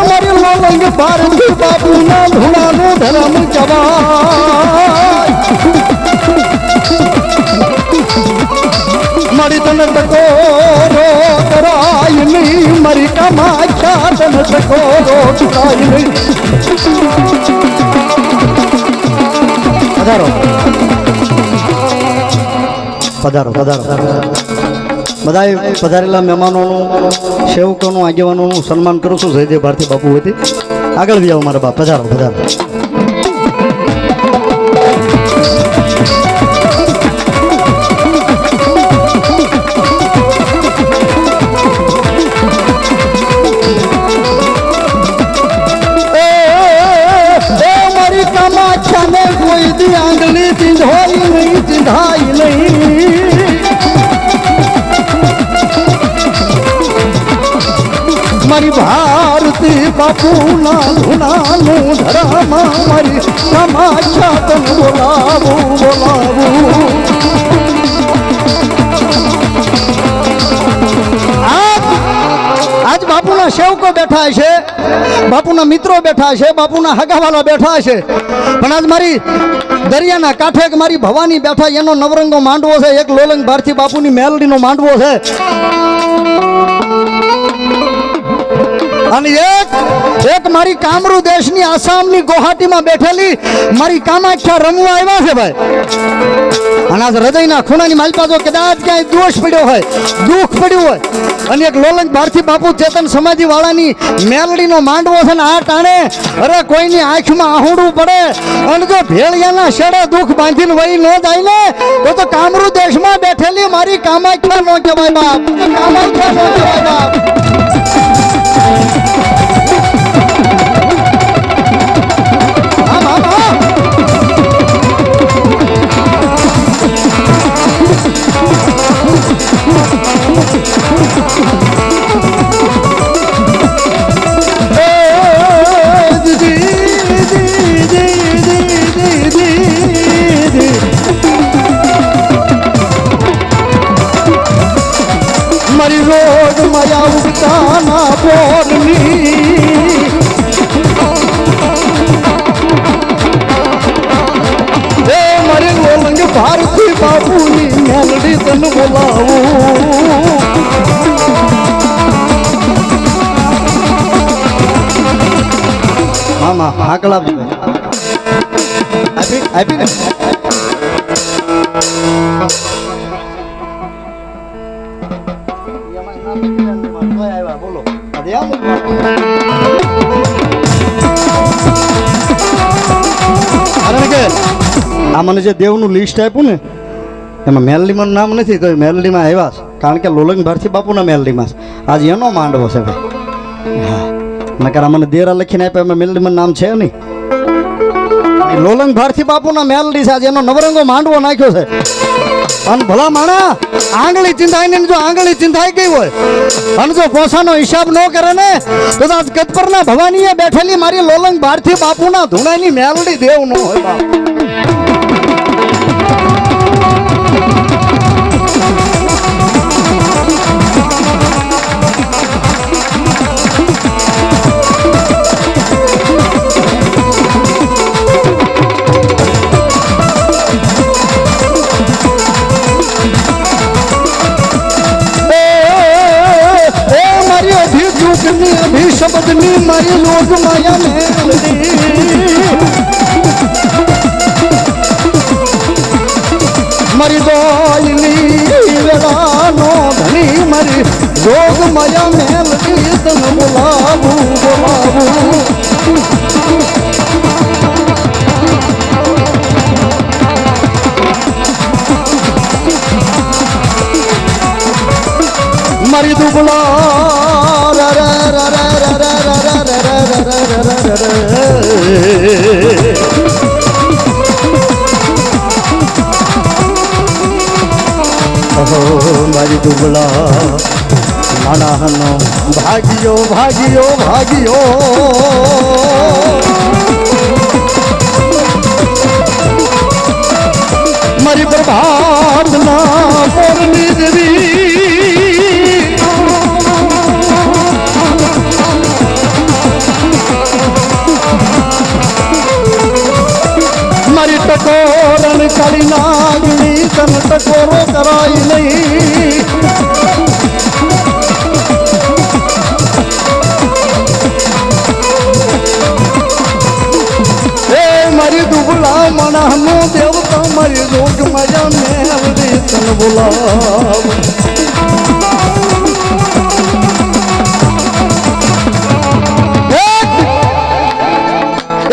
મારી લોલંગ ભારતી બાપુના ધૂણાનું ધરમ જવાય, મારી તને ટકોરો કરાય નહીં, મારી કામાખ્યા તને ટકોરો કરાય નહીં. પધારો પધારો પધારો. બધાએ પધારેલા મહેમાનોનું, સેવકોનું, આગેવાનોનું સન્માન કરું છું. જયદેવ ભારતી બાપુ હતી, આગળ બી આવો મારા બાપ. પધારો પધારો. કોઈ દી આંગળી ચીંધાઈ નહીં, ચીંધાઈ નહીં. મારી ભારતી ભારતી બાપુના ધૂનાનું ધરામાં મારી કામાખ્યા તન બોલાવું બોલાવું આજ બાપુના સેવકો બેઠા છે, બાપુના મિત્રો બેઠા છે, બાપુના હગાવાલા બેઠા છે, પણ આજ મારી દરિયાના કાંઠે એક મારી ભવાની બેઠા એનો નવરંગો માંડવો છે, એક લોલંગ ભારતી બાપુની મેલડીનો માંડવો છે, અને એક મારી કામરૂ દેશની આસામની ગુવાહાટીમાં બેઠેલી મારી કામાખ્યા રમવા આવ્યા છે ભાઈ. અને આજ હૃદયના ખૂણાની માલપા જો કદાચ ક્યાંય દોષ પડ્યો હોય, દુઃખ પડ્યું હોય, અને એક લોલંગ ભારતી બાપુ ચેતન સમાધિ વાળાની મેલડીનો માંડવો છે ને આ ટાણે અરે કોઈની આંખમાં આહુડું પડે અને જો ભેળિયાના શેડે દુઃખ બાંધીને વહી ન જાય ને તો કામરૂ દેશમાં બેઠેલી મારી કામાખ્યા નો કહેવાય બાપ, કામાખ્યા નો કહેવાય બાપ. મારી રોડ માયા ઉગતાના બોરની એ મારી લોલંગ ભારતી બાપુની મેલડી તન બોલાવું મામા હાકલા આપી બોલો કારણ કે આ મને જે દેવનું લિસ્ટ આપ્યું ને એમાં મેલડીમાં નામ નથી તો મેલડીમાં આવ્યા છે, કારણ કે લોલંગ ભારતી બાપુના મેલડીમાં આજ એનો માંડવો છે ભાઈ. હા નકર મને દેરા લખીને આપ્યા એમાં મેલડીમાં નામ છે નહીં. લોલંગ ભારતી બાપુના મેલડી છે, આજે એનો નવરંગો માંડવો નાખ્યો છે. અને ભલા માણા આંગળી ચિંતાઈ ને જો આંગળી ચિંતાઈ ગઈ હોય અને જો પોસાનો હિસાબ ન કરે ને તો આજ ગતપરના ભવાનીએ બેઠેલી મારી લોલંગ ભારતી બાપુના ધૂણાની મેલડી દેવ ન હોય બાપ. શબ્દની મારી લોક માયા મેલડી મારી દોયની વેળાનો ધણી મારી જોગ માયા મેલડી તન બોલાવું બોલાવું મારી દુબળા મારી દુબળા માણસનો ભાગ્યો ભાગ્યો ભાગ્યો મારી પ્રભાતના પોરની દેવી મારી ટકોરણ કાળી નાગણી તન ટકોરો કરાઈ નહીં એ મારી દુબળા મણાનો દેવતા મારી રોગ મજા મેળવી તન બોલાવ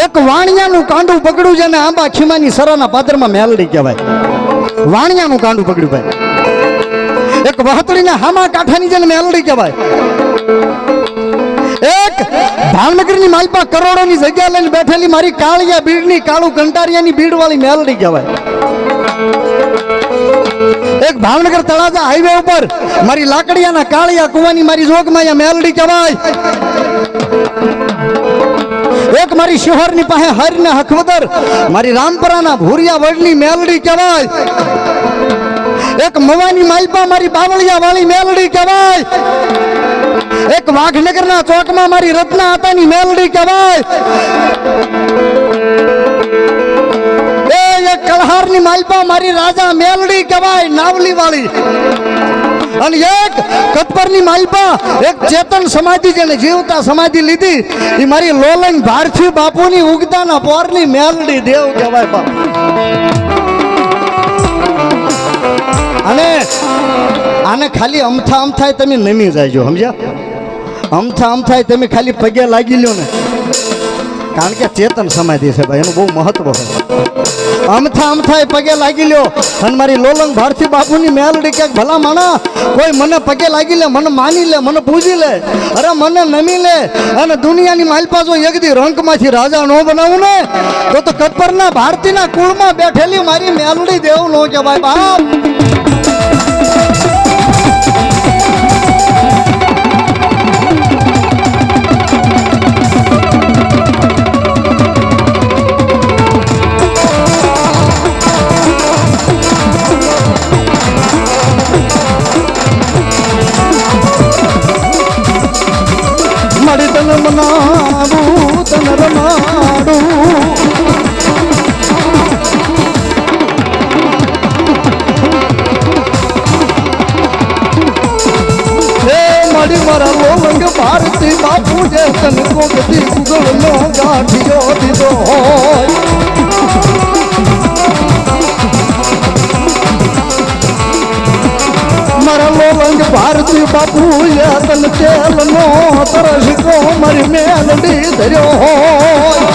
એક વાણિયાનું કાંડું પકડ્યું છે ને આંબા ખીમાની સરાના પાદરમાં મેલડી કહેવાય. વાણિયાનું કાંડું પકડ્યું ભાઈ. એક વહતડીના હામા કાંઠાની જેને મેલડી કહેવાય. એક ભાવનગરની માલપા કરોડોની જગ્યા લઈને બેઠેલી મારી કાળિયા બીડની કાળું કંટારિયાની બીડ વાળી મેલડી કહેવાય. એક ભાવનગર તળાજા હાઈવે ઉપર મારી લાકડિયાના કાળિયા કુવાની મારી જોગમાયા મેલડી કહેવાય. એક મારી શિહોરની પાસે હરને હકવદર મારી રામપરાના ભૂરિયા વડની મેલડી કહેવાય. એક મવાની માલપા મારી બાવળિયા વાળી મેલડી કહેવાય. એક વાઘનગરના ચોકમાં મારી રત્ના આતાની મેલડી કહેવાય. એક કલહારની માલપા મારી રાજા મેલડી કહેવાય નાવલી વાળી. અને એક કતપરની માલપા એક ચેતન સમાધિ જેને જીવતા સમાધિ લીધી એ મારી લોલંગ ભારતી બાપુની ઉગતાના પોરની મેલડી દેવ કહેવાય બાપ. અને આને ખાલી અમથા અમથાય તમે નમી જાયજો સમજ્યા. અમથા અમથાય તમે ખાલી પગે લાગી લ્યો ને કારણ કે ચેતન સમાધિ છે ભાઈ એનું બહુ મહત્વ છે. અમથા અમથાય પગે લાગી લ્યો અને મારી લોલંગ ભારતી બાપુની મેલડી કે ભલા માણા કોઈ મને પગે લાગી લે મને માની લે મને પૂજી લે અરે મને નમી લે અને દુનિયાની માલપા જો એકદી રંકમાંથી રાજા ન બનાવું ને તો કતપરના ભારતીના કુળમાં બેઠેલી મારી મેલડી દેવ નો કહેવાય બાપ. મળી તને મનાવું તને રમાડું મળી મારા લોલંગ ભારતી બાપુ જે તને કોકથી ગુગળનો ગાંઠિયો દીધો હોય. મારા લોલંગ ભારતી બાપુ એ તન તેલનો તરસકો મારી મેલડી ધર્યો હોય.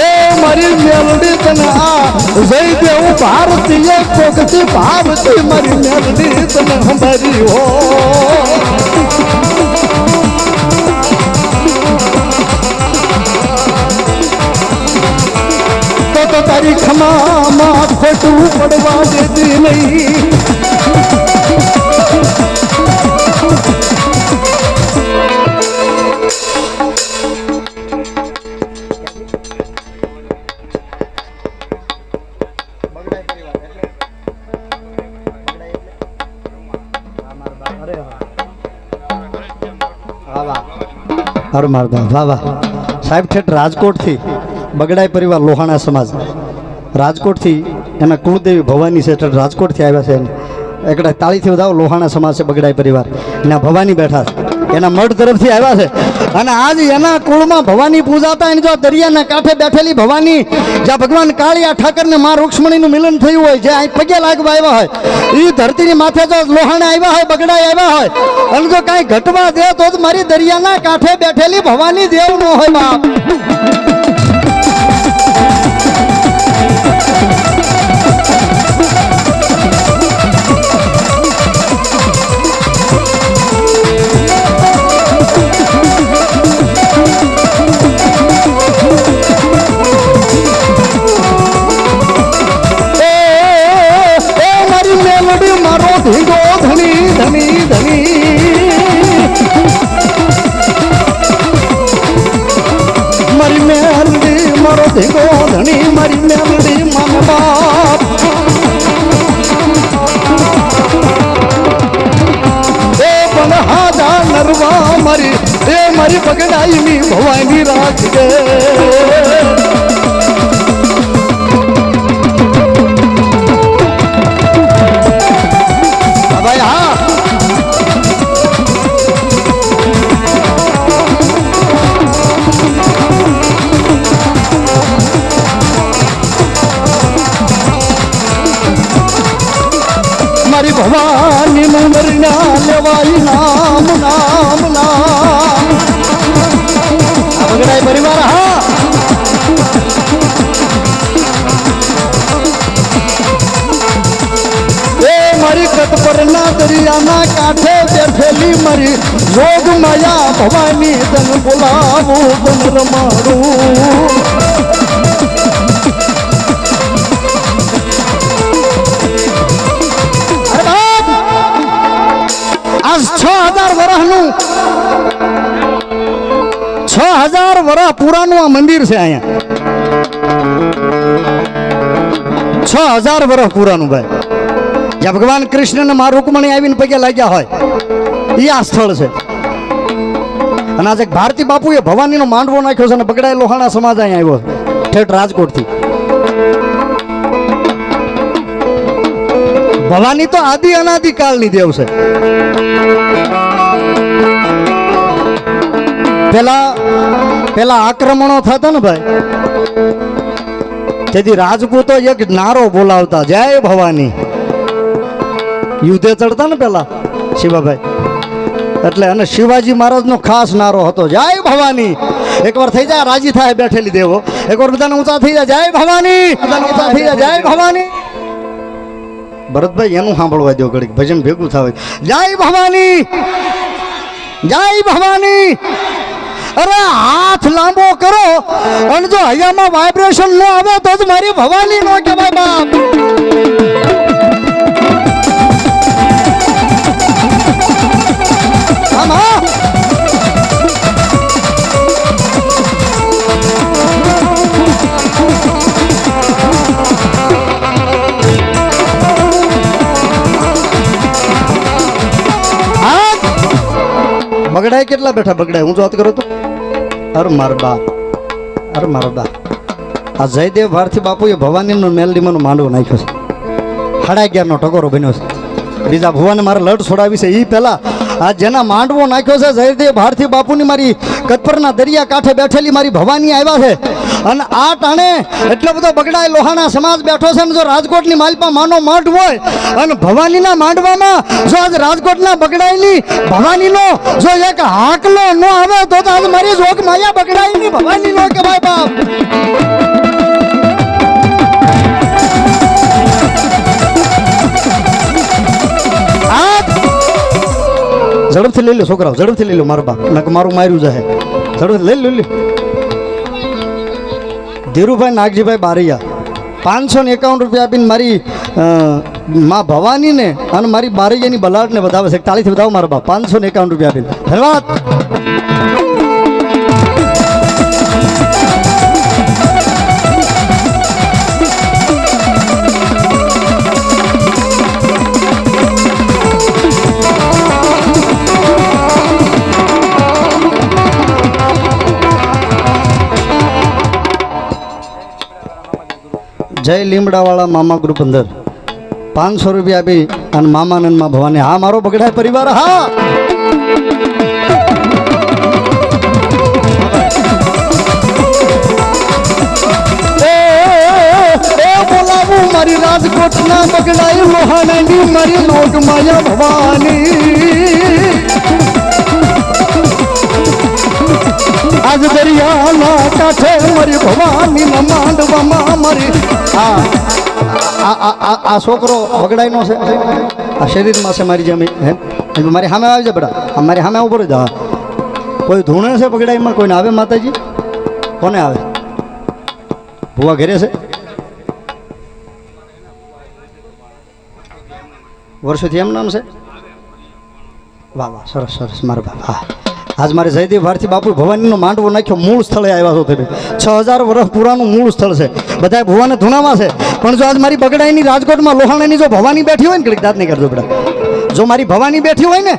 એ મારી મેલડી તને આ જયદેવ ભારતીય કોકથી ભારતી મારી મેલડી તને સંભાળી હોય. તો તારી ખમામાં ખોટું પડવા દેતી નહીં. વાહ વાહ સાહેબ ઠેઠ રાજકોટથી બગડાઈ પરિવાર લોહાણા સમાજ રાજકોટથી એના કુળદેવી ભવાની છે રાજકોટથી આવ્યા છે. એકડા તાળીથી વધાવો લોહાણા સમાજ છે બગડાઈ પરિવાર એના ભવાની બેઠા છે એના મઠ તરફથી આવ્યા છે. અને આજ એના કુળમાં ભવાની પૂજાતા એની જો દરિયાના કાંઠે બેઠેલી ભવાની જ્યાં ભગવાન કાળિયા ઠાકરને મા રૂક્ષ્મણીનું મિલન થયું હોય જે અહીં પગે લાગવા આવ્યા હોય એ ધરતીની માથે જો લોહાણા આવ્યા હોય બગડાઈ આવ્યા હોય અને જો કાંઈ ઘટવા દે તો જ મારી દરિયાના કાંઠે બેઠેલી ભવાની દેવ ન હોય બાપ. ધીગો ધની ધની ધની મારી મેલડી મારો ધીગો ધણી મારી મેલડી મન બાપ. એ પણ હાજા નરવા મારી એ મારી બગડાઈની ભવાની રાખજે. મારી ભવાની મંદરના લેવાય નામ નામ નામ. બગડાઈ પરિવાર હા એ મારી કતપરના દરિયાના કાંઠે બેઠેલી મારી જોગ માયા ભવાની તન બોલાવું તન રમાડું. વર્ષ પુરાનું આ મંદિર છે અહીંયા 6000 વર્ષ પુરાનું ભાઈ. જ્યાં ભગવાન કૃષ્ણ ને મા રૂકમણી આવીને પગે લાગ્યા હોય એ આ સ્થળ છે. અને આજે ભારતી બાપુએ ભવાનીનો માંડવો નાખ્યો છે અને બગડાય લોહાણા સમાજ અહીંયા આવ્યો ઠેઠ રાજકોટથી. ભવાની તો આદિ અનાદિ કાળની દેવ છે. પેલા આક્રમણો થતા ને ભાઈ, તેથી રાજપૂતો એક નારો બોલાવતા જય ભવાની. યુદ્ધે ચડતા ને પેલા શિવાભાઈ, એટલે અને શિવાજી મહારાજનો ખાસ નારો હતો જય ભવાની. એકવાર થઈ જાય રાજી થાય બેઠેલી દેવો, એકવાર બધાને ઊંચા થઈ જાય જય ભવાની, બધાને ઊંચા થઈ જાય જય ભવાની. ભરતભાઈ એનું સાંભળવા દો ઘડીક, ભજન ભેગું થાય જય ભવાની જય ભવાની. અરે હાથ લાંબો કરો અને જો હૈયામાં વાઇબ્રેશન ન આવે તો જ મારી ભવાની નો કહેવાય બાપ. બગડાય કેટલા બેઠા બગડાય હું વાત કરું તો અરે મારા બા, અરે મારા બા. આ જયદેવ ભારતી બાપુએ ભવાનીનો મેલડીમાંનો માંડવો નાખ્યો છે. 11:30 નો ટકોરો બન્યો છે. બીજા ભુવાને મારે લડ છોડાવી છે એ પહેલા આ જેના માંડવો નાખ્યો છે જયદેવ ભારતી બાપુની મારી કતપરના દરિયા કાંઠે બેઠેલી મારી ભવાની આવ્યા છે. અને આ ટાણે એટલો બધો બગડાય લોહાણા સમાજ બેઠો છે ને જો રાજકોટની માલપા માનો મઠ હોય અને ભવાનીના માંડવામાં જો આજ રાજકોટના બગડાયની ભવાનીનો જો એક હાકલો ન આવે તો આજ મારી જોગ માયા બગડાયની ભવાનીનો કહેવાય બાપ. ઝડપથી લઈ લો છોકરાઓ, ઝડપથી લઈ લો મારા બાપ, નક મારું માર્યું જશે. ઝડપથી લઈ લો. ધીરુભાઈ નાગજીભાઈ બારૈયા 551 રૂપિયા આપીને મારી માં ભવાનીને અને મારી બારૈયાની બલાટને વધાવે છે. તાળીથી વધાવો મારા બાપ. 551 રૂપિયા આપીને ધન્યવાદ. જય લીમડાવાળા મામા ગ્રુપ અંદર 500 રૂપિયા આપી અને મામાનંદમાં ભવાની. હા મારો બગડાય પરિવાર. હા બોલાવું મારી રાજકોટના બગડાય લોહાણાની મારી લોક માયા ભવાની. આજ દરિયાના કાંઠે મારી ભવાની ના માંડવામાં મારી. આ છોકરો બગડાયનો છે, આ શરીરમાં છે મારી જેમ. મારી સામે આવી જાય બેટા, મારી સામે ઉપર જ. હા કોઈ ધૂણે છે બગડાઈમાં? કોઈને આવે માતાજી? કોને આવે? ભુવા ઘરે છે? વર્ષોથી એમ નામ છે? વાહ વાહ, સરસ સરસ મારા બાપ. હા આજ મારે જયદેવ ભારતી બાપુ ભવાનીનો માંડવો નાખ્યો. મૂળ સ્થળે આવ્યા છો તમે. 6000 વર્ષ પુરાનું મૂળ સ્થળ છે. બધા ભુવાને ધૂણામાં છે. પણ જો આજ મારી બગડાઈની રાજકોટમાં લોહાણાની જો ભવાની બેઠી હોય ને, કડીક દાંત નહીં કરજો બેટા, જો મારી ભવાની બેઠી હોય ને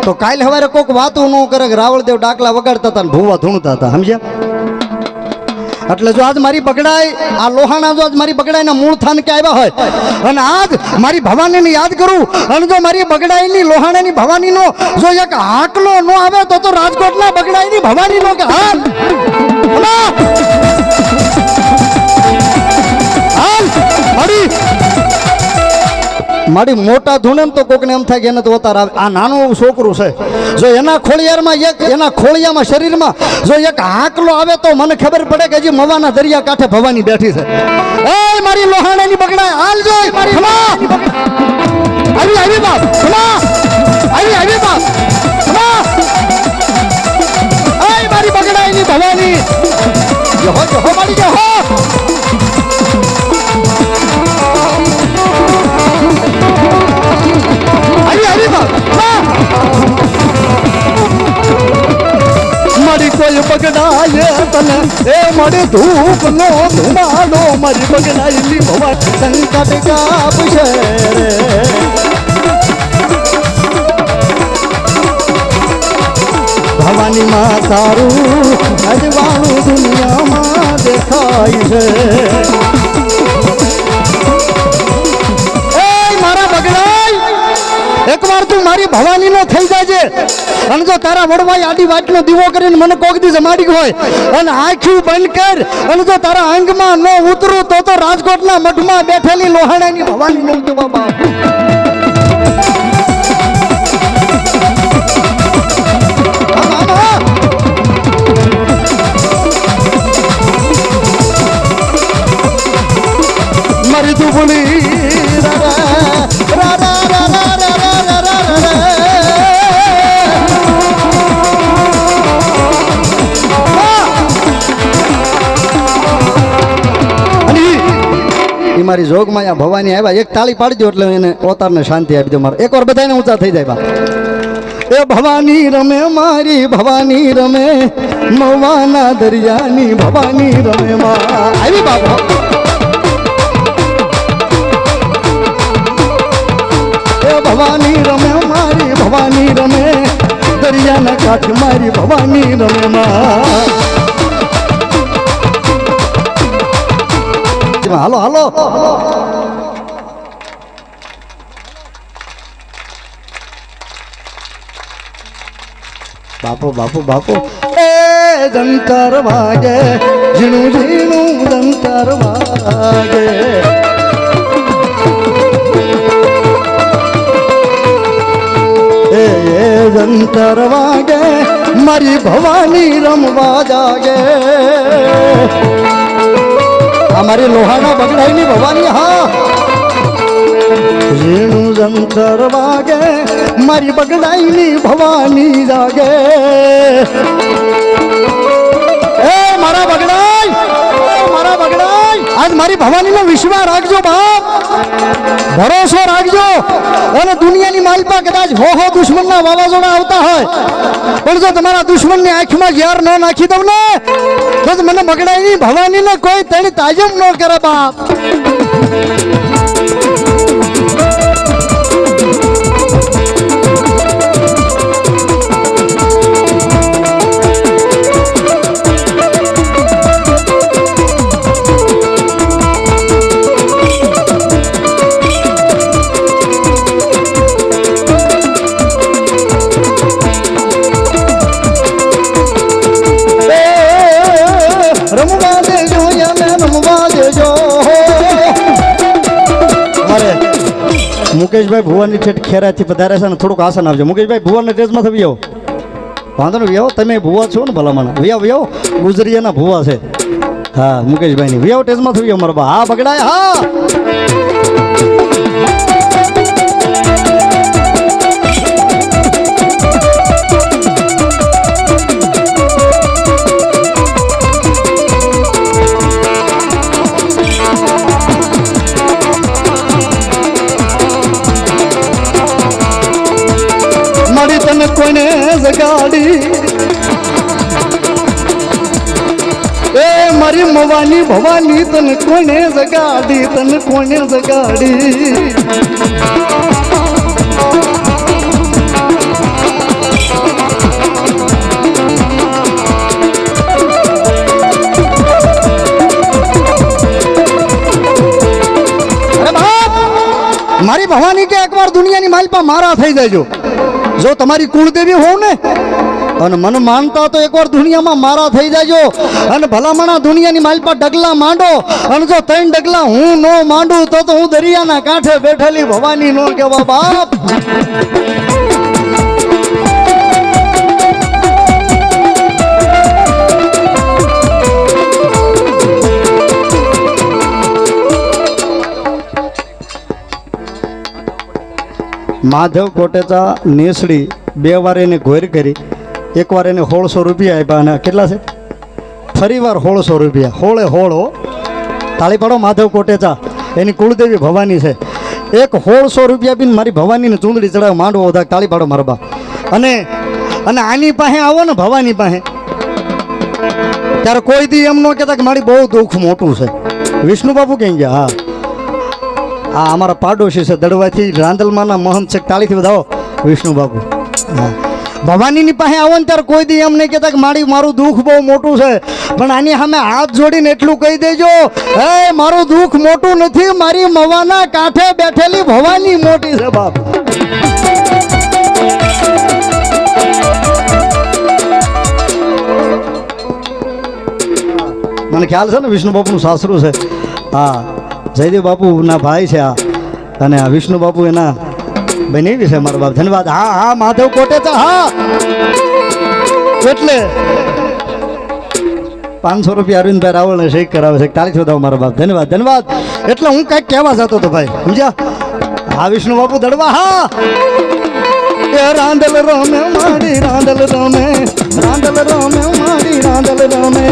તો કાલે સવારે કોઈક વાતો ન કરે કે રાવળદેવ ડાકલા વગાડતા હતા ને ભુવા ધૂણતા હતા. સમજ્યા? એટલે જો આજ મારી બગડાઈ આ લોહાણા જો આજ મારી બગડાઈના મૂળ સ્થાન કે આવ્યા હોય અને આજ મારી ભવાનીને યાદ કરું અને જો મારી બગડાઈની લોહાણાની ભવાનીનો જો એક હાકલો ન આવે તો રાજકોટના બગડાઈની ભવાનીનો કે હાલ મારી મોટા ધૂણે તો કોકને એમ થાય કે એને તો અવતાર આવે. આ નાનું એવું છોકરું છે, જો એના ખોળિયારમાં એના ખોળિયામાં શરીરમાં જો એક હાકલો આવે તો મને ખબર પડે કે હજી મવાના દરિયા કાંઠે ભવાની બેઠી છે. એ મારી લોહાણાની બગડાય હાલ જોઈ આવી આવી બાપ, આવી આવી બાપ, મારી બગડાયની ભવાની જહો જહો મારી જહો. મારી કોઈ બગડાય તને એ મળે ધૂપ નો ધુમાડો મારી બગડાયેલી ભવાની સંકટ કાપશે રે ભવાની માં તારું અજવાળું દુનિયામાં દેખાય છે એ મારા બગડાય એકવાર તું મારી ભવાની નો થઈ જાજે અને જો તારા વડવાઈ આડી વાટનો દીવો કરીને મને કોક દી જમાડી હોય અને આંખું બંધ કર અને જો તારા અંગમાં ન ઉતરું તો રાજકોટના મઠમાં બેઠેલી લોહાણાની ભવાની નો જવાબ આપે મારી તું બોલી મારી જોગમાં આ ભવાની આવ્યા એક તાળી પાડજો એટલે એને અવતારને શાંતિ આપી દો મારે એકવાર બધાને ઊંચા થઈ જાય બા એ ભવાની રમે મારી ભવાની રમે મવાના દરિયાની ભવાની રમે માં આવી બાબા એ ભવાની રમે મારી ભવાની રમે દરિયાના કાંઠ મારી ભવાની રમે માં હાલો હાલો બાપુ બાપુ બાપુ એ જંતર વાગે ઝીણું ઝીણું જંતર વાગે એ જંતર વાગે મારી ભવાની રમવા જાગે हमारी लोहाना बगड़ाई भवानी हाँ ઝીણું જંતર વાગે મારી બગડાઈની ભવાની જાગે એ મારા બગડાઈ આજ મારી ભવાનીનો વિશ્વાસ રાખજો બાપ ભરોસો રાખજો અને દુનિયાની માલપા કદાચ હો દુશ્મનના વાવાઝોડા આવતા હોય પણ જો તમારા દુશ્મનની આંખમાં ઝેર ન નાખી દઉં ને તો મને બગડાઈની ભવાનીને કોઈ તેની તાજમ ન કરે બાપ મુકેશભાઈ ભુવાની ઠેઠ ખેરાથી પધારે છે ને થોડુંક આસન આવજો મુકેશભાઈ ભુવાના ટેજમાં થવી આવો વાંધો ને વ્યાવો તમે ભુવા છો ને ભલામણ વ્યાવો ગુજરિયાના ભુવા છે હા મુકેશભાઈની વ્યાવો ટેજમાં થવી મારા બા હા બગડાય હા તને કોને જગાડી એ મારી મવાની ભવાની તને કોને જગાડી તને કોને જગાડી અરે બાપ મારી ભવાની કે એકવાર દુનિયાની માલપા મારા થઈ જાયજો જો તમારી કુળદેવી હોવ ને અને મને માનતા તો એકવાર દુનિયામાં મારા થઈ જાજો અને ભલામણા દુનિયાની માલપા ડગલા માંડો અને જો 3 ડગલા હું નો માંડું તો હું દરિયાના કાંઠે બેઠેલી ભવાની નો કહેવા બાપ માધવ કોટેચા નેસડી 2 વાર એને ઘોર કરી એકવાર એને 1600 રૂપિયા આપ્યા અને કેટલા છે ફરી વાર 1600 રૂપિયા હોળે હોળો તાળી પાડો માધવ કોટેચા એની કુળદેવી ભવાની છે એક 1600 રૂપિયા બી મારી ભવાનીને ચૂંદડી ચડાવ માંડવો બધા તાળી પાડો મારા બા અને આની પાસે આવો ને ભવાની પાસે ત્યારે કોઈ દી એમ ન કહેતા કે મારી બહુ દુઃખ મોટું છે. વિષ્ણુ બાપુ ક્યાં ગયા? હા અમારા પાડોશી છે દડવાથી રાંદલમાના મહંત છે, તાળીથી વધાવો વિષ્ણુ બાપુ. હા ભવાનીની પાસે આવો ને ત્યારે કોઈ દી એમ નહીં કહેતા કે મારું દુઃખ બહુ મોટું છે, પણ આની સામે હાથ જોડીને એટલું કહી દેજો, હે મારું દુઃખ મોટું નથી, મારી મવાના કાંઠે બેઠેલી ભવાની મોટી છે બાપ. મને ખ્યાલ છે ને વિષ્ણુ બાપુનું સાસરું છે. હા જયદેવ બાપુના ભાઈ છે આ, અને આ વિષ્ણુ બાપુ એના બનેવી છે મારા બાપ. ધન્યવાદ. હા હા માધવ કોટેચા. હા એટલે 500 રૂપિયા અરવિંદભાઈ રાવળને શેક કરાવે છે. તાળીથી વધાવો મારા બાપ. ધન્યવાદ ધન્યવાદ. એટલે હું કંઈક કહેવા જતો હતો ભાઈ, સમજ્યા? હા વિષ્ણુ બાપુ દડવા. હા એ રાંદલ રમે મારી રાંદલ રમે, રાંદલ રમે મારી રાંદલ રમે,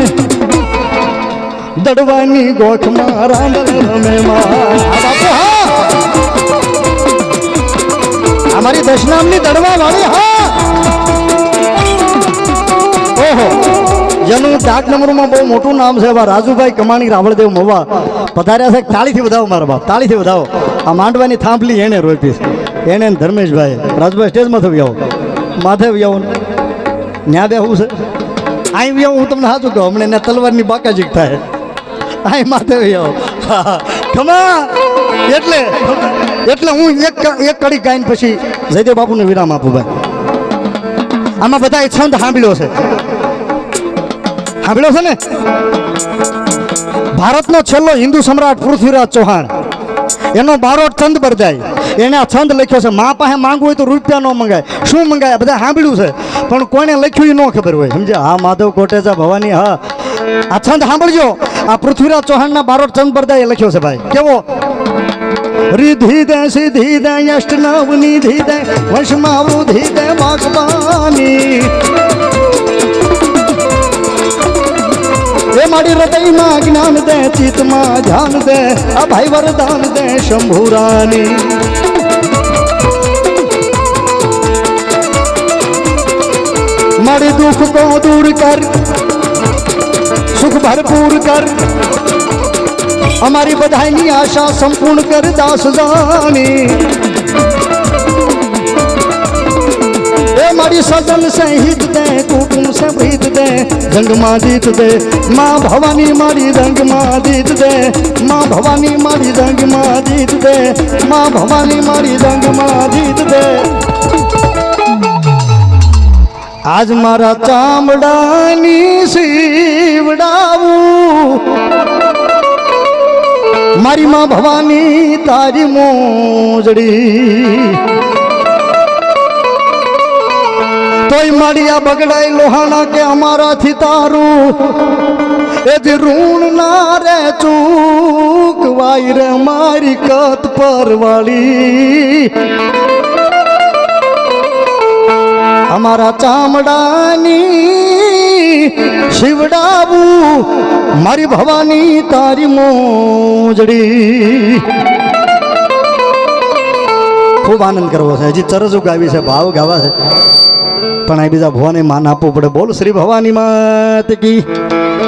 દડવાની ગોઠમાં રાંદલ રમે અમારી દશનામની દડવા વાળી. હા ઓહો જેનું ડાક નંબરમાં બહુ મોટું નામ છે એવા રાજુભાઈ કમાણી રાવળદેવ મવા પધાર્યા છે. તાળીથી વધાવો મારા બાપ, તાળીથી વધાવો. આ માંડવાની થાંભલી એને રોપી છે, એને ધર્મેશભાઈ. રાજુભાઈ સ્ટેજમાં થવી આવો, માથે આવો ન્યા બે હું છે અહીં બી હું તમને સાચું કહું, હમણાં એને તલવારની બાકાજીક થાય. અહીં માથે આવો ખમા. એટલે હું એક કડી ગાઈને પછી જયદેવ બાપુને વિરામ આપું ભાઈ. આમાં બધા છંદ સાંભળ્યો છે, સાંભળ્યો છે ને? ભારતનો છેલ્લો હિન્દુ સમ્રાટ પૃથ્વીરાજ ચૌહાણ એનો બારોટ છંદ બરદાય, એને આ છંદ લખ્યો છે. મા પાસે માંગવું હોય તો રૂપિયા ન મંગાય, શું મંગાય બધા સાંભળ્યું છે, પણ કોને લખ્યું એ ન ખબર હોય, સમજે? હા માધવ કોટેચા ભવાની. હા આ છંદ સાંભળજો. આ પૃથ્વીરાજ ચૌહાણના બારોટ છંદ બરદાય લખ્યો છે ભાઈ. કેવો? रिधि दे सिद्धि दे अष्टनाव निधि दे वशमा वृद्धि दे बागबानी ए माड़ी हृदय में ज्ञान दे चित में ध्यान दे अभय वरदान दे शंभुरानी माड़ी दुख को दूर कर सुख भरपूर कर हमारी बधाई आशा संपूर्ण कर दास जानी ए मारी सजन से हित दे कुटुंब से भीत दे जंग मां जीत दे माँ भवानी मारी रंग मां जीत दे माँ भवानी मारी रंग मां जीत दे माँ भवानी मारी रंग मां जीत दे आज मारा चामड़ानी सीवड़ाऊ मारी माँ भवानी तारी मोजड़ी तोय मारिया बगड़ाई लोहाना के हमारा थी तारू ए ऋण ना रे चूक वाई रे मारी कत पर वाली हमारा चामड़ानी शिवड़ाबू मारी भवानी तारी मोजड़ी खूब आनंद करवो छे हजी चरजू गावी छे भाव गावा छे पण आ बीजा भवानी मान आपवू पड़े बोल श्री भवानी मात की।